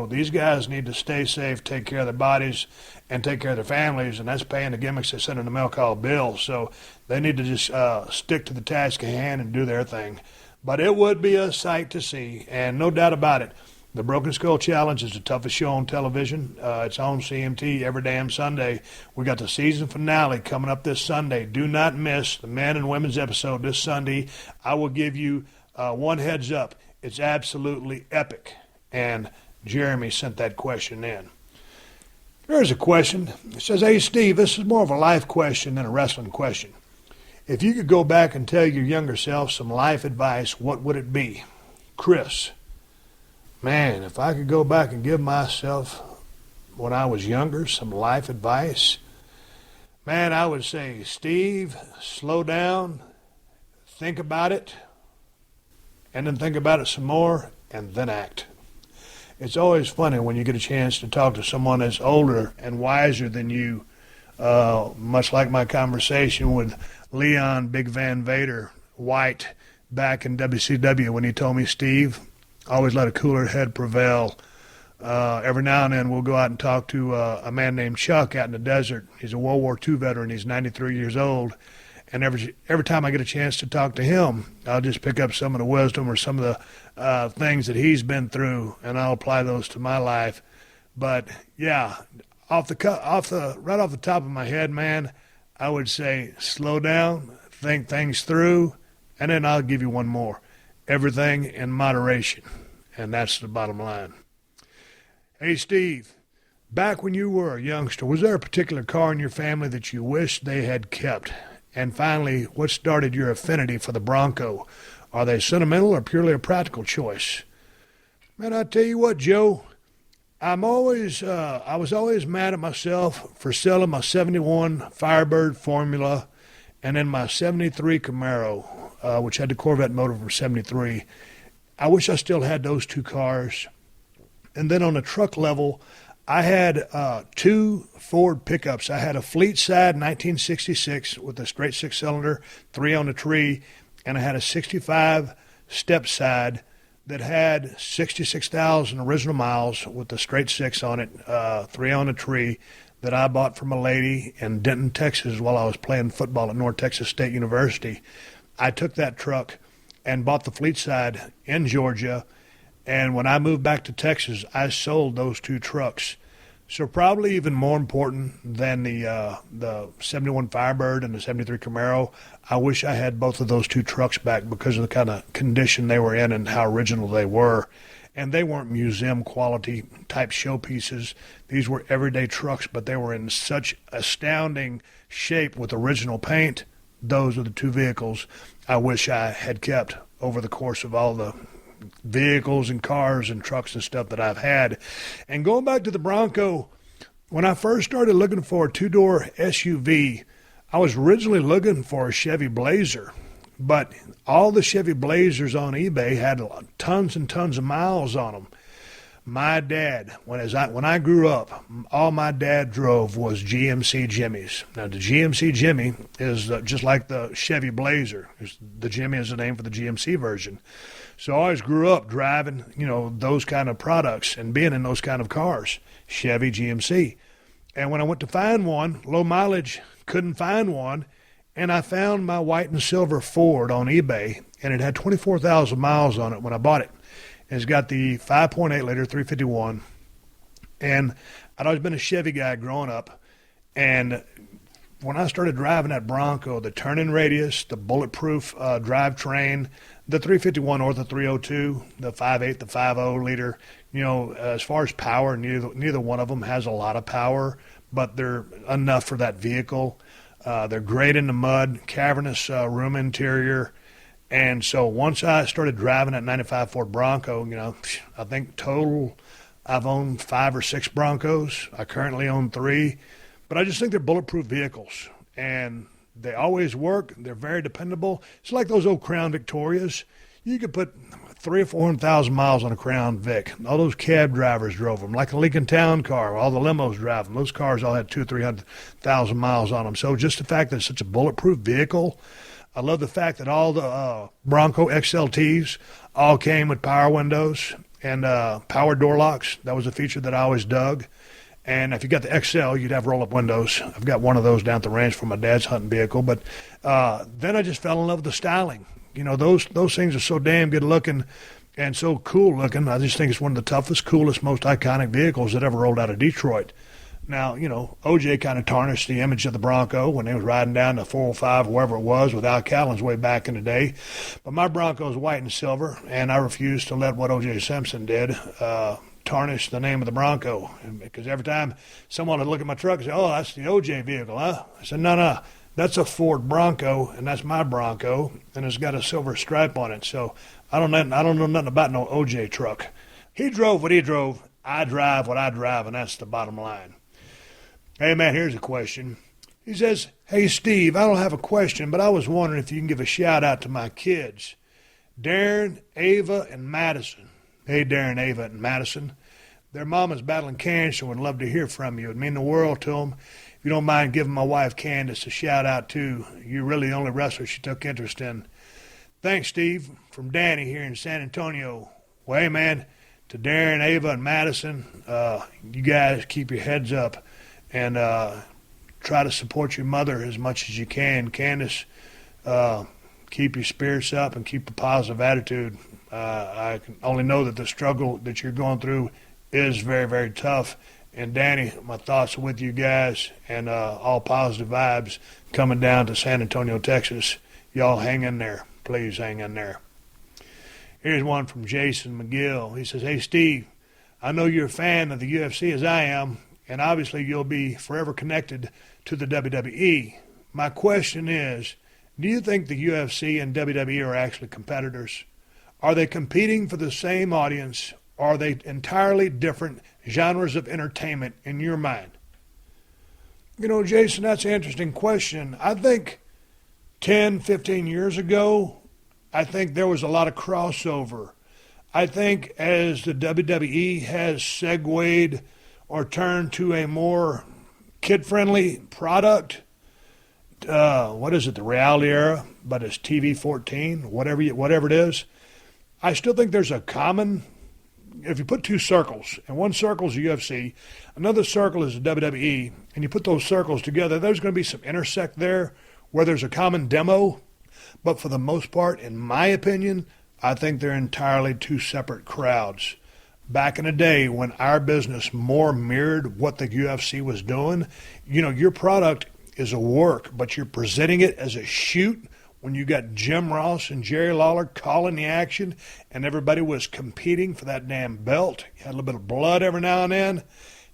these guys need to stay safe, take care of their bodies, and take care of their families, and that's paying the gimmicks they send in the mail called bills. So they need to just stick to the task at hand and do their thing. But it would be a sight to see, and no doubt about it, the Broken Skull Challenge is the toughest show on television. It's on CMT every damn Sunday. We got the season finale coming up this Sunday. Do not miss the men and women's episode this Sunday. I will give you one heads up. It's absolutely epic. And Jeremy sent that question in. Here's a question. It says, hey, Steve, this is more of a life question than a wrestling question. If you could go back and tell your younger self some life advice, what would it be? Chris. Man, if I could go back and give myself, when I was younger, some life advice, man, I would say, Steve, slow down, think about it, and then think about it some more, and then act. It's always funny when you get a chance to talk to someone that's older and wiser than you, much like my conversation with Leon Big Van Vader White back in WCW when he told me, Steve, always let a cooler head prevail. Every now and then we'll go out and talk to a man named Chuck out in the desert. He's a World War II veteran. He's 93 years old. And every time I get a chance to talk to him, I'll just pick up some of the wisdom or some of the things that he's been through, and I'll apply those to my life. But yeah, right off the top of my head, man, I would say slow down, think things through, and then I'll give you one more: everything in moderation, and that's the bottom line. Hey, Steve, back when you were a youngster, was there a particular car in your family that you wished they had kept? And finally, what started your affinity for the Bronco? Are they sentimental or purely a practical choice? Man, I tell you what, Joe, I was always mad at myself for selling my 71 Firebird Formula and then my 73 Camaro, which had the Corvette motor from 73. I wish I still had those two cars. And then on the truck level, I had two Ford pickups. I had a Fleet Side 1966 with a straight six-cylinder, 3 on the tree, and I had a 65 Step Side that had 66,000 original miles with the straight 6 on it, 3 on the tree, that I bought from a lady in Denton, Texas while I was playing football at North Texas State University. I took that truck and bought the Fleet Side in Georgia. And when I moved back to Texas, I sold those two trucks. So probably even more important than the 71 Firebird and the 73 Camaro, I wish I had both of those two trucks back because of the kind of condition they were in and how original they were. And they weren't museum quality type showpieces. These were everyday trucks, but they were in such astounding shape with original paint. Those are the two vehicles I wish I had kept over the course of all the vehicles and cars and trucks and stuff that I've had. And going back to the Bronco, when I first started looking for a two-door SUV, I was originally looking for a Chevy Blazer, but all the Chevy Blazers on eBay had tons and tons of miles on them. my dad, when I grew up, all my dad drove was GMC Jimmys. Now, the GMC Jimmy is just like the Chevy Blazer. The Jimmy is the name for the GMC version. So I always grew up driving, those kind of products and being in those kind of cars, Chevy, GMC. And when I went to find one, low mileage, couldn't find one, and I found my white and silver Ford on eBay, and it had 24,000 miles on it when I bought it. And it's got the 5.8-liter 351, and I'd always been a Chevy guy growing up, and when I started driving that Bronco, the turning radius, the bulletproof drivetrain, the 351 or the 302, the 5.8, the 5.0 liter, as far as power, neither one of them has a lot of power, but they're enough for that vehicle. They're great in the mud, cavernous room interior. And so once I started driving that 95 Ford Bronco, I think total I've owned 5 or 6 Broncos. I currently own 3. But I just think they're bulletproof vehicles. And they always work. They're very dependable. It's like those old Crown Victorias. You could put 300,000 or 400,000 miles on a Crown Vic. All those cab drivers drove them, like a Lincoln Town car. All the limos drive them. Those cars all had 200,000 or 300,000 miles on them. So just the fact that it's such a bulletproof vehicle, I love the fact that all the Bronco XLTs all came with power windows and power door locks. That was a feature that I always dug. And if you got the XL, you'd have roll-up windows. I've got one of those down at the ranch for my dad's hunting vehicle. But then I just fell in love with the styling. Those things are so damn good looking and so cool looking. I just think it's one of the toughest, coolest, most iconic vehicles that ever rolled out of Detroit. Now, OJ kind of tarnished the image of the Bronco when he was riding down the 405, wherever it was, with Al Callen's way back in the day. But my Bronco is white and silver, and I refuse to let what O.J. Simpson did tarnish the name of the Bronco. Because every time someone would look at my truck and say, oh, that's the O.J. vehicle, huh? I said, no, that's a Ford Bronco, and that's my Bronco, and it's got a silver stripe on it. So I don't know nothing about no O.J. truck. He drove what he drove. I drive what I drive, and that's the bottom line. Hey, man, here's a question. He says, hey, Steve, I don't have a question, but I was wondering if you can give a shout-out to my kids, Darren, Ava, and Madison. Hey, Darren, Ava, and Madison. Their mama's battling cancer and would love to hear from you. It'd mean the world to them. If you don't mind giving my wife, Candace, a shout-out, too. You're really the only wrestler she took interest in. Thanks, Steve, from Danny here in San Antonio. Well, hey, man, to Darren, Ava, and Madison, you guys keep your heads up. And try to support your mother as much as you can. Candace, keep your spirits up and keep a positive attitude. I can only know that the struggle that you're going through is very, very tough. And Danny, my thoughts are with you guys, and all positive vibes coming down to San Antonio, Texas. Y'all hang in there. Please hang in there. Here's one from Jason McGill. He says, hey, Steve, I know you're a fan of the UFC as I am, and obviously you'll be forever connected to the WWE. My question is, do you think the UFC and WWE are actually competitors? Are they competing for the same audience? Or are they entirely different genres of entertainment in your mind? Jason, that's an interesting question. I think 10, 15 years ago, I think there was a lot of crossover. I think as the WWE has segued or turn to a more kid-friendly product, the reality era, but it's TV 14, whatever it is. I still think there's a common, if you put 2 circles, and one circle is the UFC, another circle is the WWE, and you put those circles together, there's going to be some intersect there where there's a common demo, but for the most part, in my opinion, I think they're entirely 2 separate crowds. Back in the day when our business more mirrored what the UFC was doing, your product is a work, but you're presenting it as a shoot when you got Jim Ross and Jerry Lawler calling the action and everybody was competing for that damn belt. You had a little bit of blood every now and then.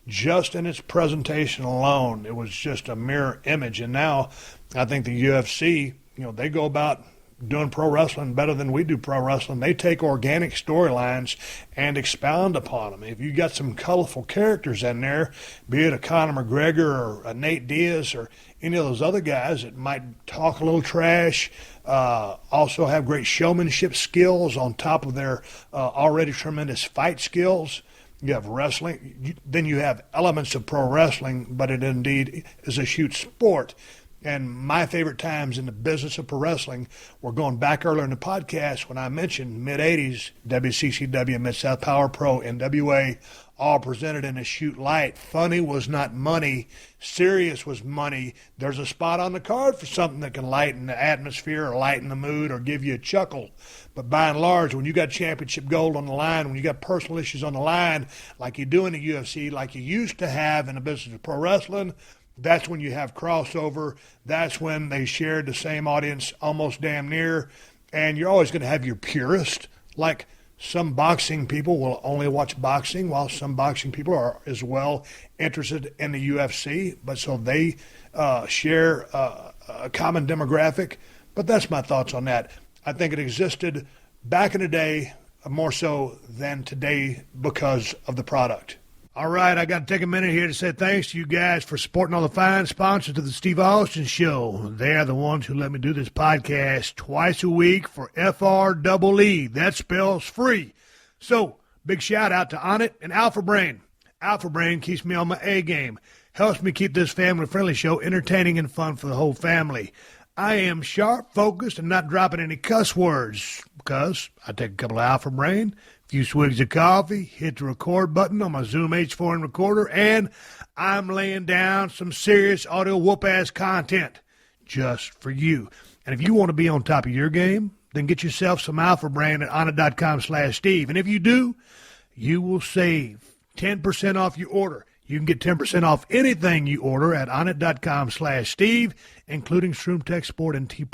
Just in its presentation alone, it was just a mirror image. And now I think the UFC, they go about doing pro wrestling better than we do pro wrestling. They take organic storylines and expound upon them. If you got some colorful characters in there, be it a Conor McGregor or a Nate Diaz or any of those other guys that might talk a little trash, also have great showmanship skills on top of their already tremendous fight skills, you have wrestling, then you have elements of pro wrestling, but it indeed is a shoot sport. And my favorite times in the business of pro wrestling were going back earlier in the podcast when I mentioned mid-'80s, WCCW, Mid-South Power Pro, NWA, all presented in a shoot light. Funny was not money. Serious was money. There's a spot on the card for something that can lighten the atmosphere or lighten the mood or give you a chuckle. But by and large, when you got championship gold on the line, when you got personal issues on the line, like you do in the UFC, like you used to have in the business of pro wrestling, that's when you have crossover. That's when they shared the same audience almost damn near. And you're always going to have your purist. Like some boxing people will only watch boxing, while some boxing people are as well interested in the UFC. But so they share a common demographic. But that's my thoughts on that. I think it existed back in the day more so than today because of the product. All right, I got to take a minute here to say thanks to you guys for supporting all the fine sponsors of the Steve Austin Show. They're the ones who let me do this podcast twice a week for FREE. That spells free. So, big shout out to Onnit and Alpha Brain. Alpha Brain keeps me on my A game, helps me keep this family-friendly show entertaining and fun for the whole family. I am sharp, focused, and not dropping any cuss words because I take a couple of Alpha Brain, few swigs of coffee, hit the record button on my Zoom H4n recorder, and I'm laying down some serious audio whoop-ass content just for you. And if you want to be on top of your game, then get yourself some Alpha Brain at onnit.com/Steve. And if you do, you will save 10% off your order. You can get 10% off anything you order at onnit.com/Steve, including ShroomTech Sport and T+.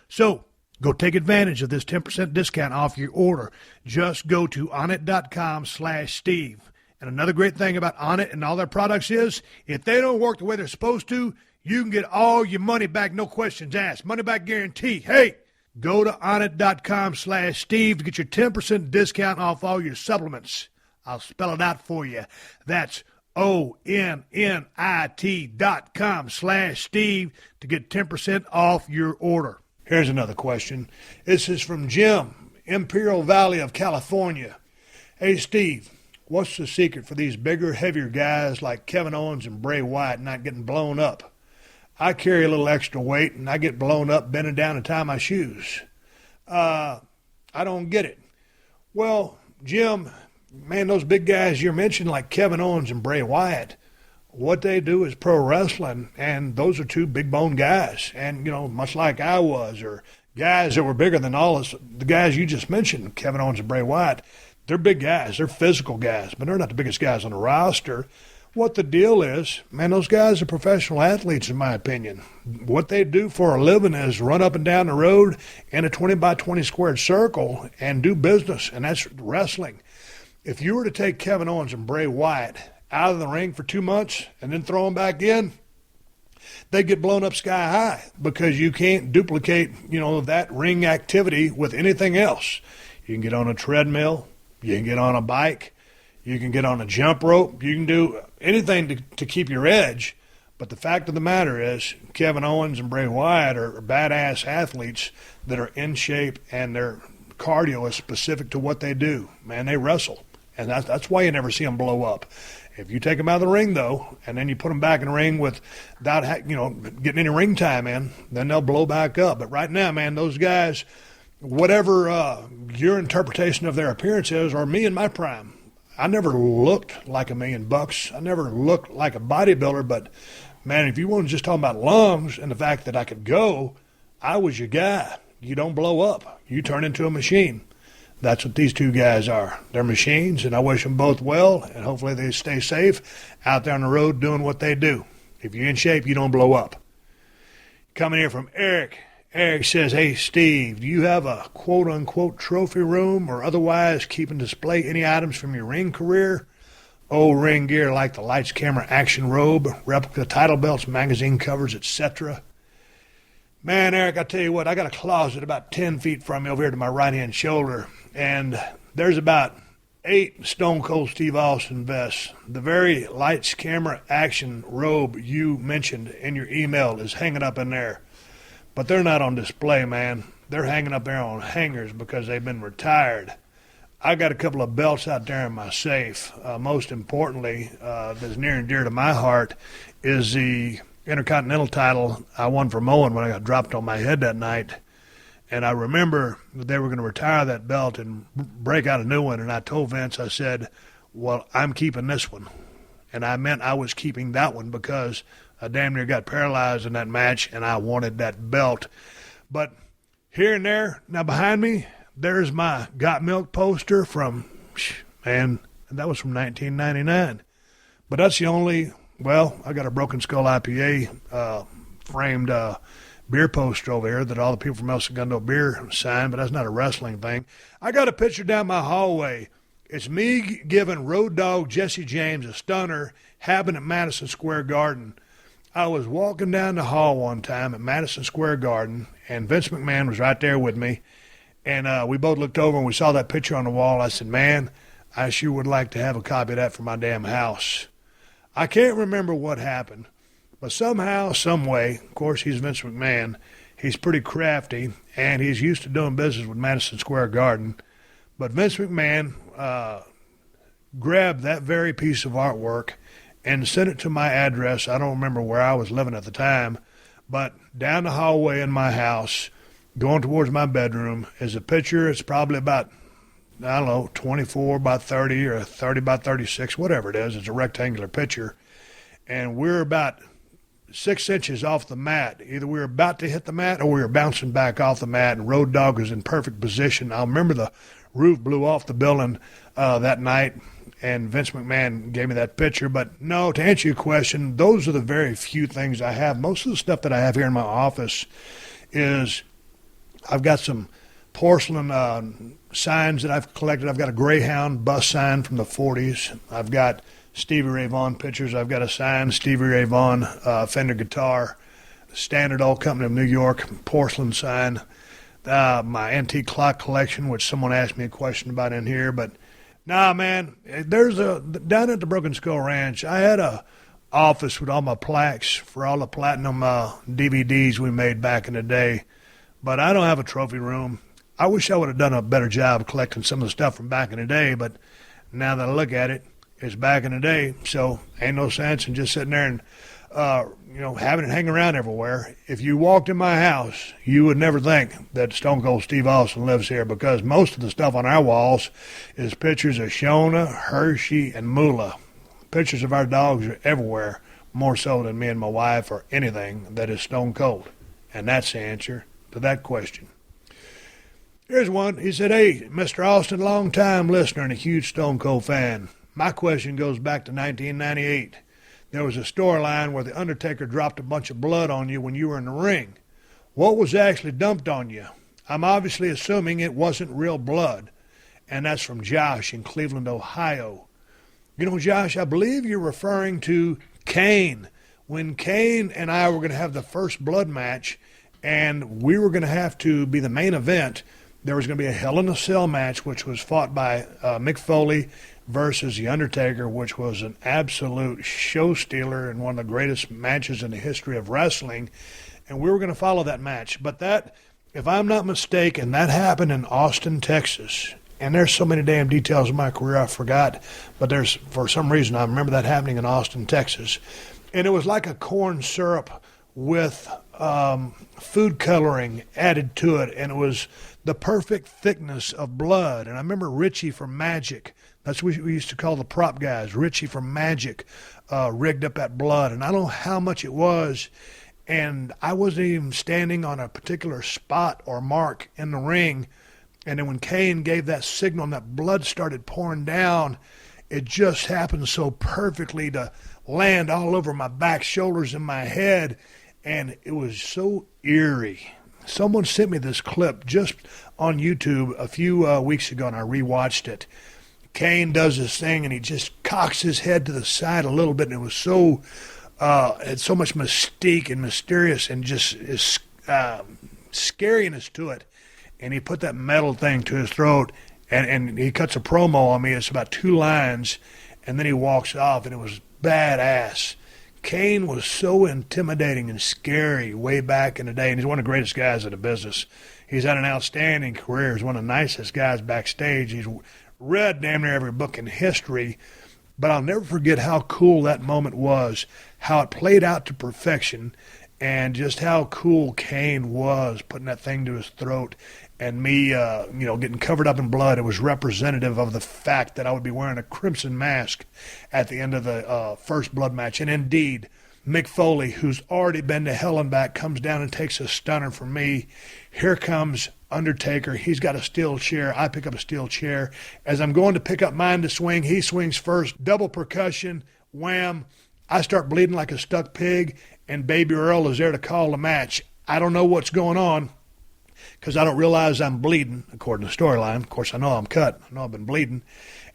So, go take advantage of this 10% discount off your order. Just go to onnit.com/Steve. And another great thing about Onnit and all their products is, if they don't work the way they're supposed to, you can get all your money back, no questions asked. Money back guarantee. Hey, go to onnit.com/Steve to get your 10% discount off all your supplements. I'll spell it out for you. That's onnit.com/Steve to get 10% off your order. Here's another question. This is from Jim, Imperial Valley of California. Hey, Steve, what's the secret for these bigger, heavier guys like Kevin Owens and Bray Wyatt not getting blown up? I carry a little extra weight, and I get blown up bending down to tie my shoes. I don't get it. Well, Jim, man, those big guys you're mentioning like Kevin Owens and Bray Wyatt, what they do is pro wrestling, and those are two big bone guys. And, you know, much like I was, or guys that were bigger than all us, the guys you just mentioned, Kevin Owens and Bray Wyatt, they're big guys. They're physical guys, but they're not the biggest guys on the roster. What the deal is, man, those guys are professional athletes, in my opinion. What they do for a living is run up and down the road in a 20 by 20 squared circle and do business, and that's wrestling. If you were to take Kevin Owens and Bray Wyatt out of the ring for 2 months and then throw them back in, they get blown up sky high because you can't duplicate, you know, that ring activity with anything else. You can get on a treadmill, you can get on a bike, you can get on a jump rope, you can do anything to keep your edge. But the fact of the matter is, Kevin Owens and Bray Wyatt are badass athletes that are in shape, and their cardio is specific to what they do. Man, they wrestle, and that's why you never see them blow up. If you take them out of the ring, though, and then you put them back in the ring without, you know, getting any ring time in, then they'll blow back up. But right now, man, those guys, whatever your interpretation of their appearance is, or me in my prime, I never looked like $1 million. I never looked like a bodybuilder, but, man, if you want to just talk about lungs and the fact that I could go, I was your guy. You don't blow up. You turn into a machine. That's what these two guys are. They're machines, and I wish them both well, and hopefully they stay safe out there on the road doing what they do. If you're in shape, you don't blow up. Coming here from Eric. Eric says, hey, Steve, do you have a quote-unquote trophy room or otherwise keep and display any items from your ring career? Old ring gear like the lights, camera, action robe, replica title belts, magazine covers, etc. Man, Eric, I tell you what, I got a closet about 10 feet from me over here to my right-hand shoulder, and there's about 8 Stone Cold Steve Austin vests. The very lights, camera, action robe you mentioned in your email is hanging up in there. But they're not on display, man. They're hanging up there on hangers because they've been retired. I got a couple of belts out there in my safe. Most importantly, that's near and dear to my heart, is the Intercontinental title I won from Owen when I got dropped on my head that night. And I remember that they were going to retire that belt and break out a new one. And I told Vince, I said, well, I'm keeping this one. And I meant I was keeping that one because I damn near got paralyzed in that match, and I wanted that belt. But here and there, now behind me, there's my Got Milk poster from, man, that was from 1999. But that's the only, well, I got a Broken Skull IPA framed beer poster over here that all the people from El Segundo Beer signed, but that's not a wrestling thing. I got a picture down my hallway. It's me giving Road Dogg Jesse James a stunner, happened at Madison Square Garden. I was walking down the hall one time at Madison Square Garden, and Vince McMahon was right there with me. And we both looked over and we saw that picture on the wall. I said, man, I sure would like to have a copy of that for my damn house. I can't remember what happened, but somehow, some way, of course, he's Vince McMahon. He's pretty crafty, and he's used to doing business with Madison Square Garden. But Vince McMahon grabbed that very piece of artwork and sent it to my address. I don't remember where I was living at the time, but down the hallway in my house, going towards my bedroom, is a picture. It's probably about, I don't know, 24 by 30 or 30 by 36, whatever it is. It's a rectangular picture. And we're about 6 inches off the mat. Either we were about to hit the mat or we were bouncing back off the mat, and Road Dogg was in perfect position. I remember the roof blew off the building that night, and Vince McMahon gave me that picture. But no, to answer your question, those are the very few things I have. Most of the stuff that I have here in my office is I've got some porcelain signs that I've collected. I've got a Greyhound bus sign from the 40s. I've got Stevie Ray Vaughan pictures. I've got a signed Stevie Ray Vaughan Fender guitar, Standard Oil Company of New York porcelain sign. My antique clock collection, which someone asked me a question about in here. But nah, man, down at the Broken Skull Ranch, I had a office with all my plaques for all the platinum DVDs we made back in the day. But I don't have a trophy room. I wish I would have done a better job collecting some of the stuff from back in the day, but now that I look at it, it's back in the day, so ain't no sense in just sitting there and having it hang around everywhere. If you walked in my house, you would never think that Stone Cold Steve Austin lives here, because most of the stuff on our walls is pictures of Shona, Hershey, and Moolah. Pictures of our dogs are everywhere, more so than me and my wife or anything that is Stone Cold. And that's the answer to that question. Here's one. He said, hey, Mr. Austin, long-time listener and a huge Stone Cold fan. My question goes back to 1998. There was a storyline where The Undertaker dropped a bunch of blood on you when you were in the ring. What was actually dumped on you? I'm obviously assuming it wasn't real blood. And that's from Josh in Cleveland, Ohio. You know, Josh, I believe you're referring to Kane. When Kane and I were going to have the first blood match, and we were going to have to be the main event, there was going to be a Hell in a Cell match, which was fought by Mick Foley versus The Undertaker, which was an absolute show stealer and one of the greatest matches in the history of wrestling. And we were going to follow that match. But that, if I'm not mistaken, that happened in Austin, Texas. And there's so many damn details of my career I forgot. But there's, for some reason, I remember that happening in Austin, Texas. And it was like a corn syrup with food coloring added to it. And it was the perfect thickness of blood. And I remember Richie from Magic. That's what we used to call the prop guys. Richie from Magic rigged up that blood. And I don't know how much it was. And I wasn't even standing on a particular spot or mark in the ring. And then when Kane gave that signal and that blood started pouring down, it just happened so perfectly to land all over my back, shoulders, and my head. And it was so eerie. Someone sent me this clip just on YouTube a few weeks ago, and I rewatched it. Kane does this thing, and he just cocks his head to the side a little bit, and it was so had so much mystique and mysterious and just scariness to it. And he put that metal thing to his throat, and he cuts a promo on me. It's about 2 lines, and then he walks off, and it was badass. Kane was so intimidating and scary way back in the day, and he's one of the greatest guys in the business. He's had an outstanding career. He's one of the nicest guys backstage. He's read damn near every book in history, but I'll never forget how cool that moment was, how it played out to perfection, and just how cool Kane was putting that thing to his throat. And me, getting covered up in blood, it was representative of the fact that I would be wearing a crimson mask at the end of the first blood match. And indeed, Mick Foley, who's already been to hell and back, comes down and takes a stunner from me. Here comes Undertaker. He's got a steel chair. I pick up a steel chair. As I'm going to pick up mine to swing, he swings first. Double percussion, wham. I start bleeding like a stuck pig, and Baby Earl is there to call the match. I don't know what's going on, because I don't realize I'm bleeding, according to the storyline. Of course, I know I'm cut. I know I've been bleeding.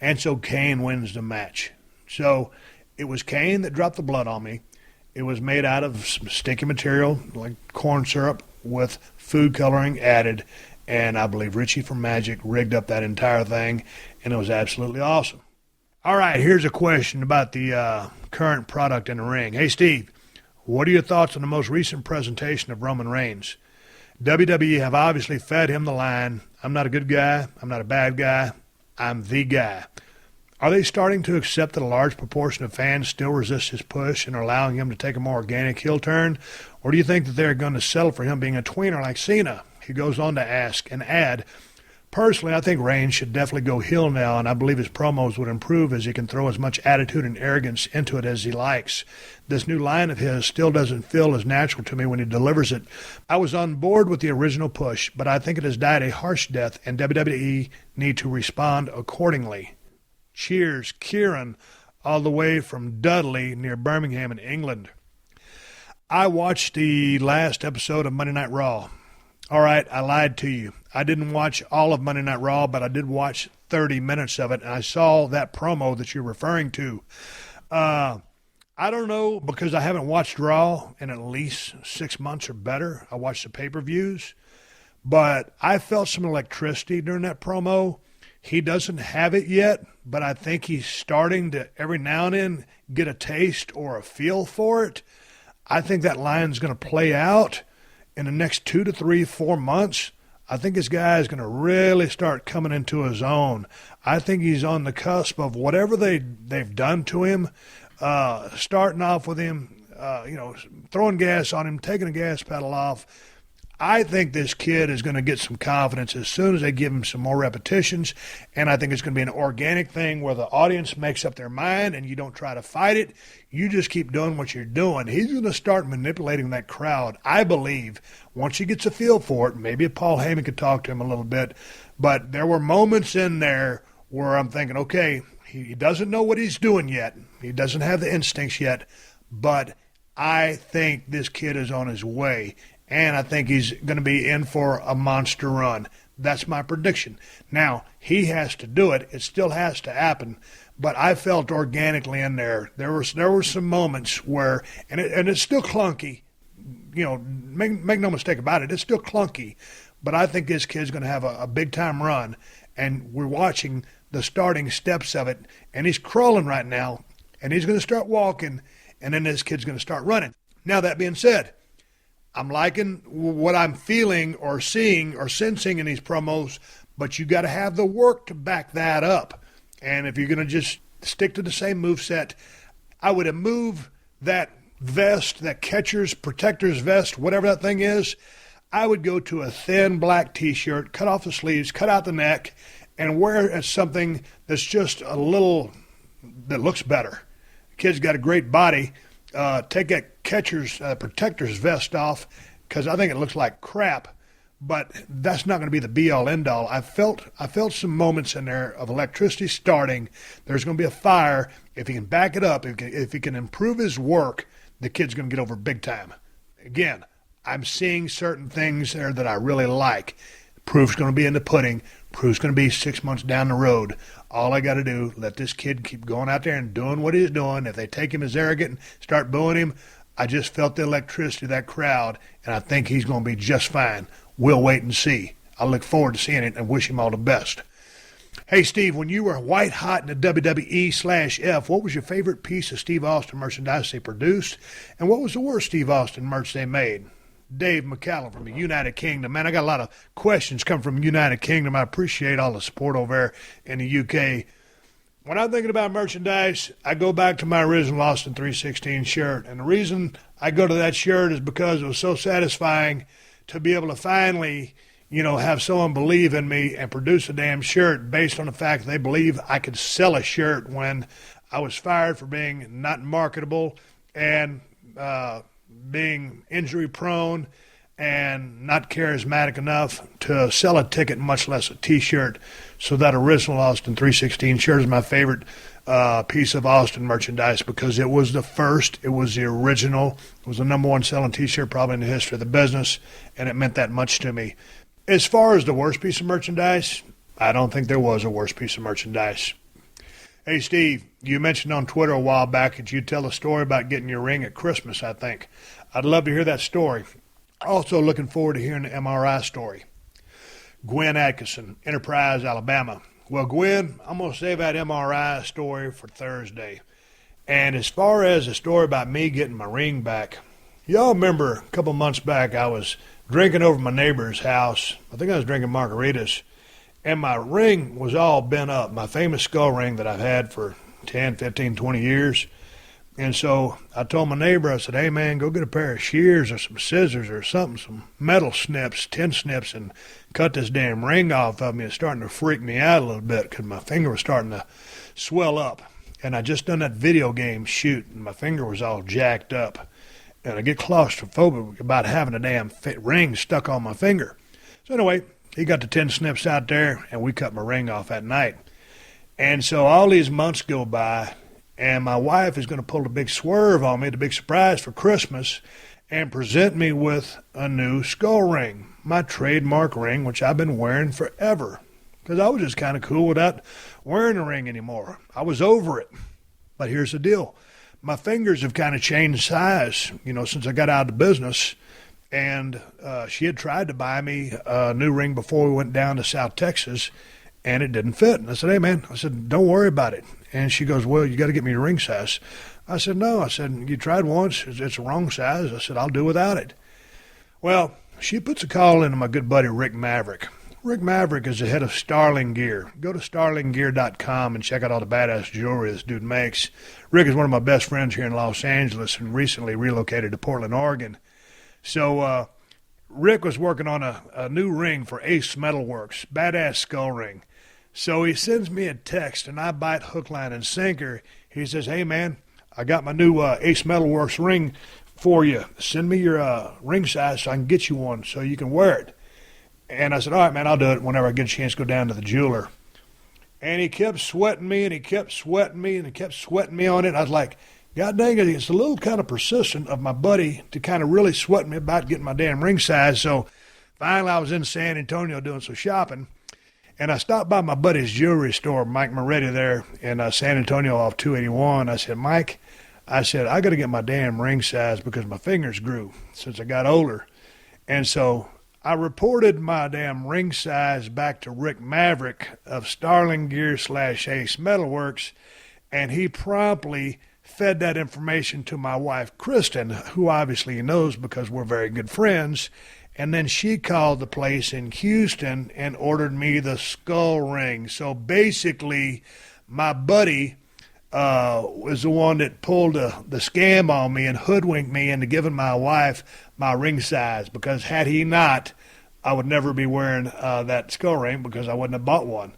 And so Kane wins the match. So it was Kane that dropped the blood on me. It was made out of some sticky material, like corn syrup, with food coloring added. And I believe Richie from Magic rigged up that entire thing, and it was absolutely awesome. All right, here's a question about the current product in the ring. Hey, Steve, what are your thoughts on the most recent presentation of Roman Reigns? WWE have obviously fed him the line, I'm not a good guy, I'm not a bad guy, I'm the guy. Are they starting to accept that a large proportion of fans still resist his push and are allowing him to take a more organic heel turn? Or do you think that they're going to settle for him being a tweener like Chyna? He goes on to ask and add, personally, I think Reigns should definitely go heel now, and I believe his promos would improve as he can throw as much attitude and arrogance into it as he likes. This new line of his still doesn't feel as natural to me when he delivers it. I was on board with the original push, but I think it has died a harsh death, and WWE need to respond accordingly. Cheers, Kieran, all the way from Dudley near Birmingham in England. I watched the last episode of Monday Night Raw. All right, I lied to you. I didn't watch all of Monday Night Raw, but I did watch 30 minutes of it, and I saw that promo that you're referring to. I don't know, because I haven't watched Raw in at least 6 months or better. I watched the pay-per-views, but I felt some electricity during that promo. He doesn't have it yet, but I think he's starting to every now and then get a taste or a feel for it. I think that line's going to play out in the next 2 to 3, 4 months. I think this guy is going to really start coming into his own. I think he's on the cusp of whatever they've done to him, starting off with him, throwing gas on him, taking the gas pedal off. I think this kid is going to get some confidence as soon as they give him some more repetitions, and I think it's going to be an organic thing where the audience makes up their mind and you don't try to fight it. You just keep doing what you're doing. He's going to start manipulating that crowd, I believe, once he gets a feel for it. Maybe Paul Heyman could talk to him a little bit, but there were moments in there where I'm thinking, okay, he doesn't know what he's doing yet. He doesn't have the instincts yet, but I think this kid is on his way. And I think he's going to be in for a monster run. That's my prediction. Now, he has to do it. It still has to happen. But I felt organically in there. There were some moments where, and it's still clunky. Make no mistake about it. It's still clunky. But I think this kid's going to have a big-time run. And we're watching the starting steps of it. And he's crawling right now. And he's going to start walking. And then this kid's going to start running. Now, that being said, I'm liking what I'm feeling or seeing or sensing in these promos, but you got to have the work to back that up. And if you're going to just stick to the same moveset, I would move that vest, that catcher's, protector's vest, whatever that thing is, I would go to a thin black T-shirt, cut off the sleeves, cut out the neck, and wear it as something that's just a little, that looks better. The kid's got a great body. Take that catcher's protector's vest off, because I think it looks like crap, but that's not going to be the be-all, end-all. I felt some moments in there of electricity starting. There's going to be a fire. If he can back it up, if he can improve his work, the kid's going to get over big time. Again, I'm seeing certain things there that I really like. Proof's going to be in the pudding. Proof's going to be 6 months down the road. All I got to do, let this kid keep going out there and doing what he's doing. If they take him as arrogant and start booing him, I just felt the electricity of that crowd, and I think he's going to be just fine. We'll wait and see. I look forward to seeing it and wish him all the best. Hey, Steve, when you were white hot in the WWE/F, what was your favorite piece of Steve Austin merchandise they produced, and what was the worst Steve Austin merch they made? Dave McCallum from the United Kingdom. Man, I got a lot of questions coming from the United Kingdom. I appreciate all the support over there in the UK. When I'm thinking about merchandise, I go back to my original Austin 316 shirt. And the reason I go to that shirt is because it was so satisfying to be able to finally, have someone believe in me and produce a damn shirt based on the fact that they believe I could sell a shirt when I was fired for being not marketable and being injury prone and not charismatic enough to sell a ticket, much less a T-shirt. So that original Austin 316 shirt is my favorite piece of Austin merchandise because it was the first, it was the original, it was the number one selling T-shirt probably in the history of the business, and it meant that much to me. As far as the worst piece of merchandise, I don't think there was a worst piece of merchandise. Hey, Steve, you mentioned on Twitter a while back that you'd tell a story about getting your ring at Christmas, I think. I'd love to hear that story. Also looking forward to hearing the MRI story. Gwen Atkinson, Enterprise, Alabama. Well, Gwen, I'm going to save that MRI story for Thursday. And as far as the story about me getting my ring back, y'all remember a couple months back I was drinking over my neighbor's house. I think I was drinking margaritas. And my ring was all bent up, my famous skull ring that I've had for 10, 15, 20 years. And so I told my neighbor, I said, hey, man, go get a pair of shears or some scissors or something, some metal snips, tin snips, and cut this damn ring off of me. It's starting to freak me out a little bit because my finger was starting to swell up. And I just done that video game shoot, and my finger was all jacked up. And I get claustrophobic about having a damn ring stuck on my finger. So anyway, he got the tin snips out there, and we cut my ring off that night. And so all these months go by, and my wife is going to pull a big swerve on me, the big surprise for Christmas, and present me with a new skull ring, my trademark ring, which I've been wearing forever, because I was just kind of cool without wearing a ring anymore. I was over it. But here's the deal. My fingers have kind of changed size, since I got out of the business. And she had tried to buy me a new ring before we went down to South Texas, and it didn't fit. And I said, hey, man, don't worry about it. And she goes, well, you got to get me a ring size. I said, no. I said, you tried once. It's the wrong size. I said, I'll do without it. Well, she puts a call into my good buddy Rick Maverick. Rick Maverick is the head of Starling Gear. Go to starlinggear.com and check out all the badass jewelry this dude makes. Rick is one of my best friends here in Los Angeles and recently relocated to Portland, Oregon. So Rick was working on a new ring for Ace Metalworks, badass skull ring. So he sends me a text, and I bite hook, line, and sinker. He says, hey, man, I got my new Ace Metalworks ring for you. Send me your ring size so I can get you one so you can wear it. And I said, all right, man, I'll do it whenever I get a chance to go down to the jeweler. And he kept sweating me, and he kept sweating me, and he kept sweating me on it. I was like, God dang it, it's a little kind of persistent of my buddy to kind of really sweat me about getting my damn ring size. So finally I was in San Antonio doing some shopping, and I stopped by my buddy's jewelry store, Mike Moretti, there in San Antonio off 281. I said, Mike, I got to get my damn ring size because my fingers grew since I got older. And so I reported my damn ring size back to Rick Maverick of Starling Gear / Ace Metalworks, and he promptly fed that information to my wife, Kristen, who obviously knows because we're very good friends. And then she called the place in Houston and ordered me the skull ring. So basically, my buddy was the one that pulled the scam on me and hoodwinked me into giving my wife my ring size. Because had he not, I would never be wearing that skull ring because I wouldn't have bought one.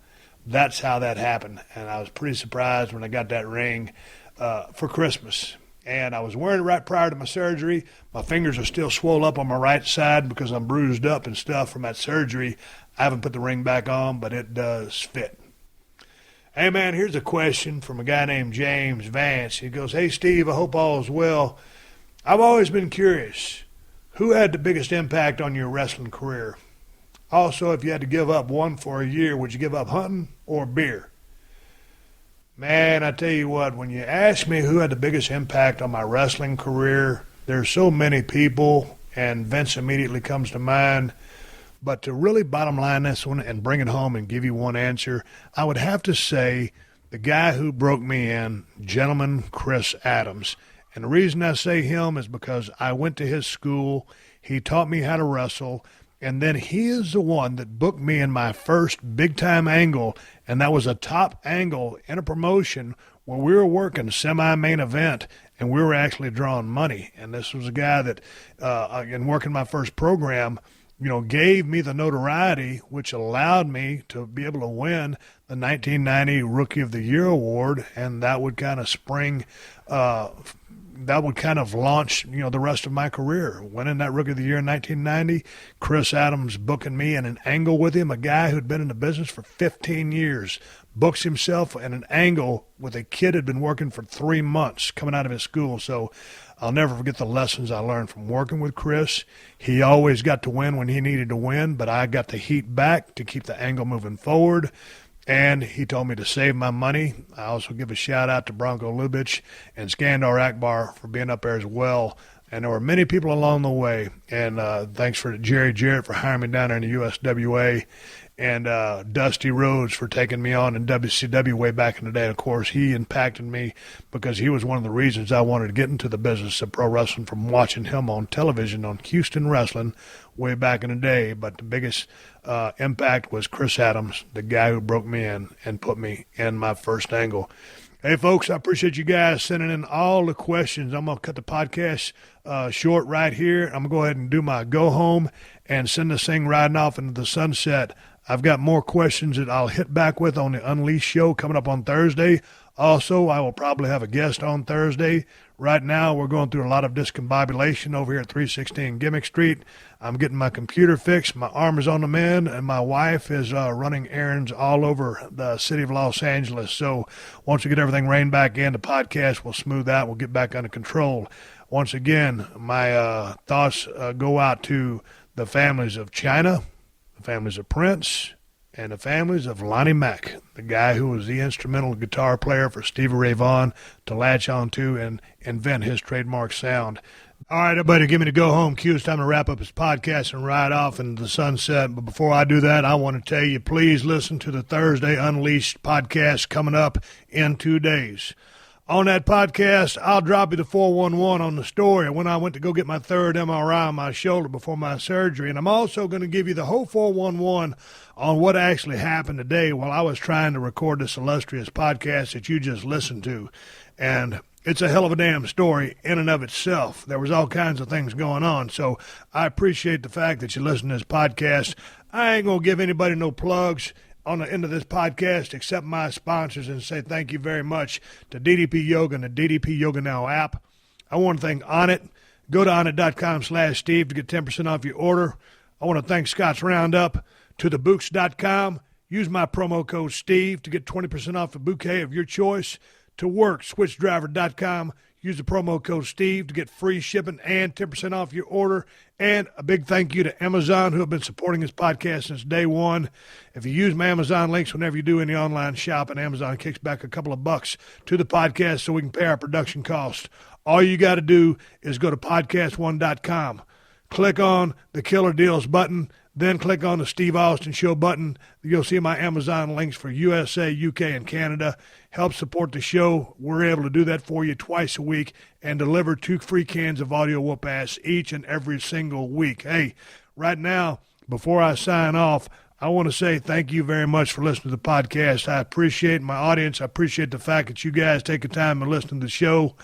That's how that happened. And I was pretty surprised when I got that ring for Christmas. And I was wearing it right prior to my surgery. My fingers are still swole up on my right side because I'm bruised up and stuff from that surgery. I haven't put the ring back on, but it does fit. Hey, man, here's a question from a guy named James Vance. He goes, hey, Steve, I hope all is well. I've always been curious. Who had the biggest impact on your wrestling career? Also, if you had to give up one for a year, would you give up hunting or beer? Man, I tell you what, when you ask me who had the biggest impact on my wrestling career, there's so many people, and Vince immediately comes to mind. But to really bottom line this one and bring it home and give you one answer, I would have to say the guy who broke me in, gentleman Chris Adams. And the reason I say him is because I went to his school. He taught me how to wrestle. And then he is the one that booked me in my first big-time angle, and that was a top angle in a promotion where we were working semi-main event, and we were actually drawing money. And this was a guy that, in working my first program, gave me the notoriety, which allowed me to be able to win the 1990 Rookie of the Year award, and that would kind of launch, the rest of my career. Winning that Rookie of the Year in 1990, Chris Adams booking me in an angle with him, a guy who'd been in the business for 15 years, books himself in an angle with a kid who'd been working for 3 months coming out of his school. So I'll never forget the lessons I learned from working with Chris. He always got to win when he needed to win, but I got to heat back to keep the angle moving forward. And he told me to save my money. I also give a shout-out to Bronco Lubitsch and Skandar Akbar for being up there as well. And there were many people along the way. And thanks for Jerry Jarrett for hiring me down there in the USWA. And Dusty Rhodes for taking me on in WCW way back in the day. And, of course, he impacted me because he was one of the reasons I wanted to get into the business of pro wrestling from watching him on television on Houston Wrestling way back in the day. But the biggest impact was Chris Adams, the guy who broke me in and put me in my first angle. Hey, folks, I appreciate you guys sending in all the questions. I'm going to cut the podcast short right here. I'm going to go ahead and do my go-home and send this thing riding off into the sunset. I've got more questions that I'll hit back with on the Unleashed show coming up on Thursday. Also, I will probably have a guest on Thursday. Right now, we're going through a lot of discombobulation over here at 316 Gimmick Street. I'm getting my computer fixed. My arm is on the mend, and my wife is running errands all over the city of Los Angeles. So once we get everything reined back in, the podcast will smooth out. We'll get back under control. Once again, my thoughts go out to the families of Chyna, the families of Prince, and the families of Lonnie Mack, the guy who was the instrumental guitar player for Stevie Ray Vaughan to latch onto and invent his trademark sound. All right, everybody, give me the go-home cue. It's time to wrap up this podcast and ride off into the sunset. But before I do that, I want to tell you, please listen to the Thursday Unleashed podcast coming up in 2 days. On that podcast, I'll drop you the 411 on the story when I went to go get my third MRI on my shoulder before my surgery. And I'm also going to give you the whole 411 on what actually happened today while I was trying to record this illustrious podcast that you just listened to. And it's a hell of a damn story in and of itself. There was all kinds of things going on. So I appreciate the fact that you listen to this podcast. I ain't going to give anybody no plugs on the end of this podcast except my sponsors and say thank you very much to DDP Yoga and the DDP Yoga Now app. I want to thank Onnit. Go to onnit.com/Steve to get 10% off your order. I want to thank Scott's Roundup, to thebooks.com. Use my promo code Steve to get 20% off a bouquet of your choice. To work, switchdriver.com. Use the promo code Steve to get free shipping and 10% off your order. And a big thank you to Amazon, who have been supporting this podcast since day one. If you use my Amazon links whenever you do any online shopping, Amazon kicks back a couple of bucks to the podcast so we can pay our production costs. All you got to do is go to PodcastOne.com. Click on the Killer Deals button, then click on the Steve Austin Show button. You'll see my Amazon links for USA, UK, and Canada. Help support the show. We're able to do that for you twice a week and deliver 2 free cans of Audio Whoop-Ass each and every single week. Hey, right now, before I sign off, I want to say thank you very much for listening to the podcast. I appreciate my audience. I appreciate the fact that you guys take the time to listen to the show.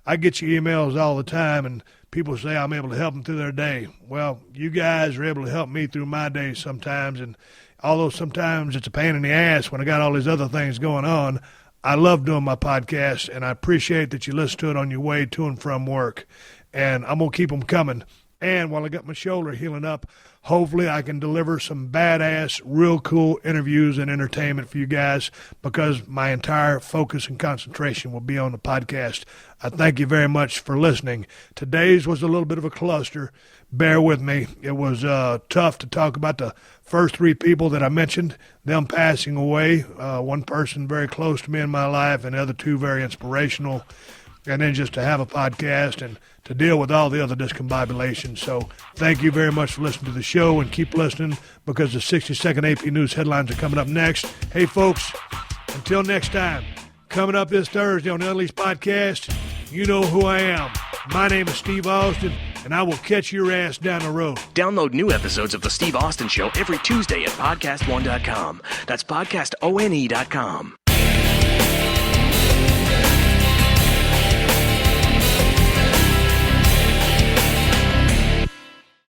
I get your emails all the time, and people say I'm able to help them through their day. Well, you guys are able to help me through my day sometimes, and although sometimes it's a pain in the ass when I got all these other things going on, I love doing my podcast, and I appreciate that you listen to it on your way to and from work, and I'm going to keep them coming. And while I got my shoulder healing up, hopefully I can deliver some badass, real cool interviews and entertainment for you guys because my entire focus and concentration will be on the podcast. I thank you very much for listening. Today's was a little bit of a cluster. Bear with me. It was tough to talk about the first 3 people that I mentioned, them passing away. One person very close to me in my life and the other 2 very inspirational. And then just to have a podcast and to deal with all the other discombobulations. So thank you very much for listening to the show, and keep listening because the 60-second AP News headlines are coming up next. Hey, folks, until next time, coming up this Thursday on the Unleashed Podcast, you know who I am. My name is Steve Austin, and I will catch your ass down the road. Download new episodes of The Steve Austin Show every Tuesday at PodcastOne.com. That's PodcastOne.com.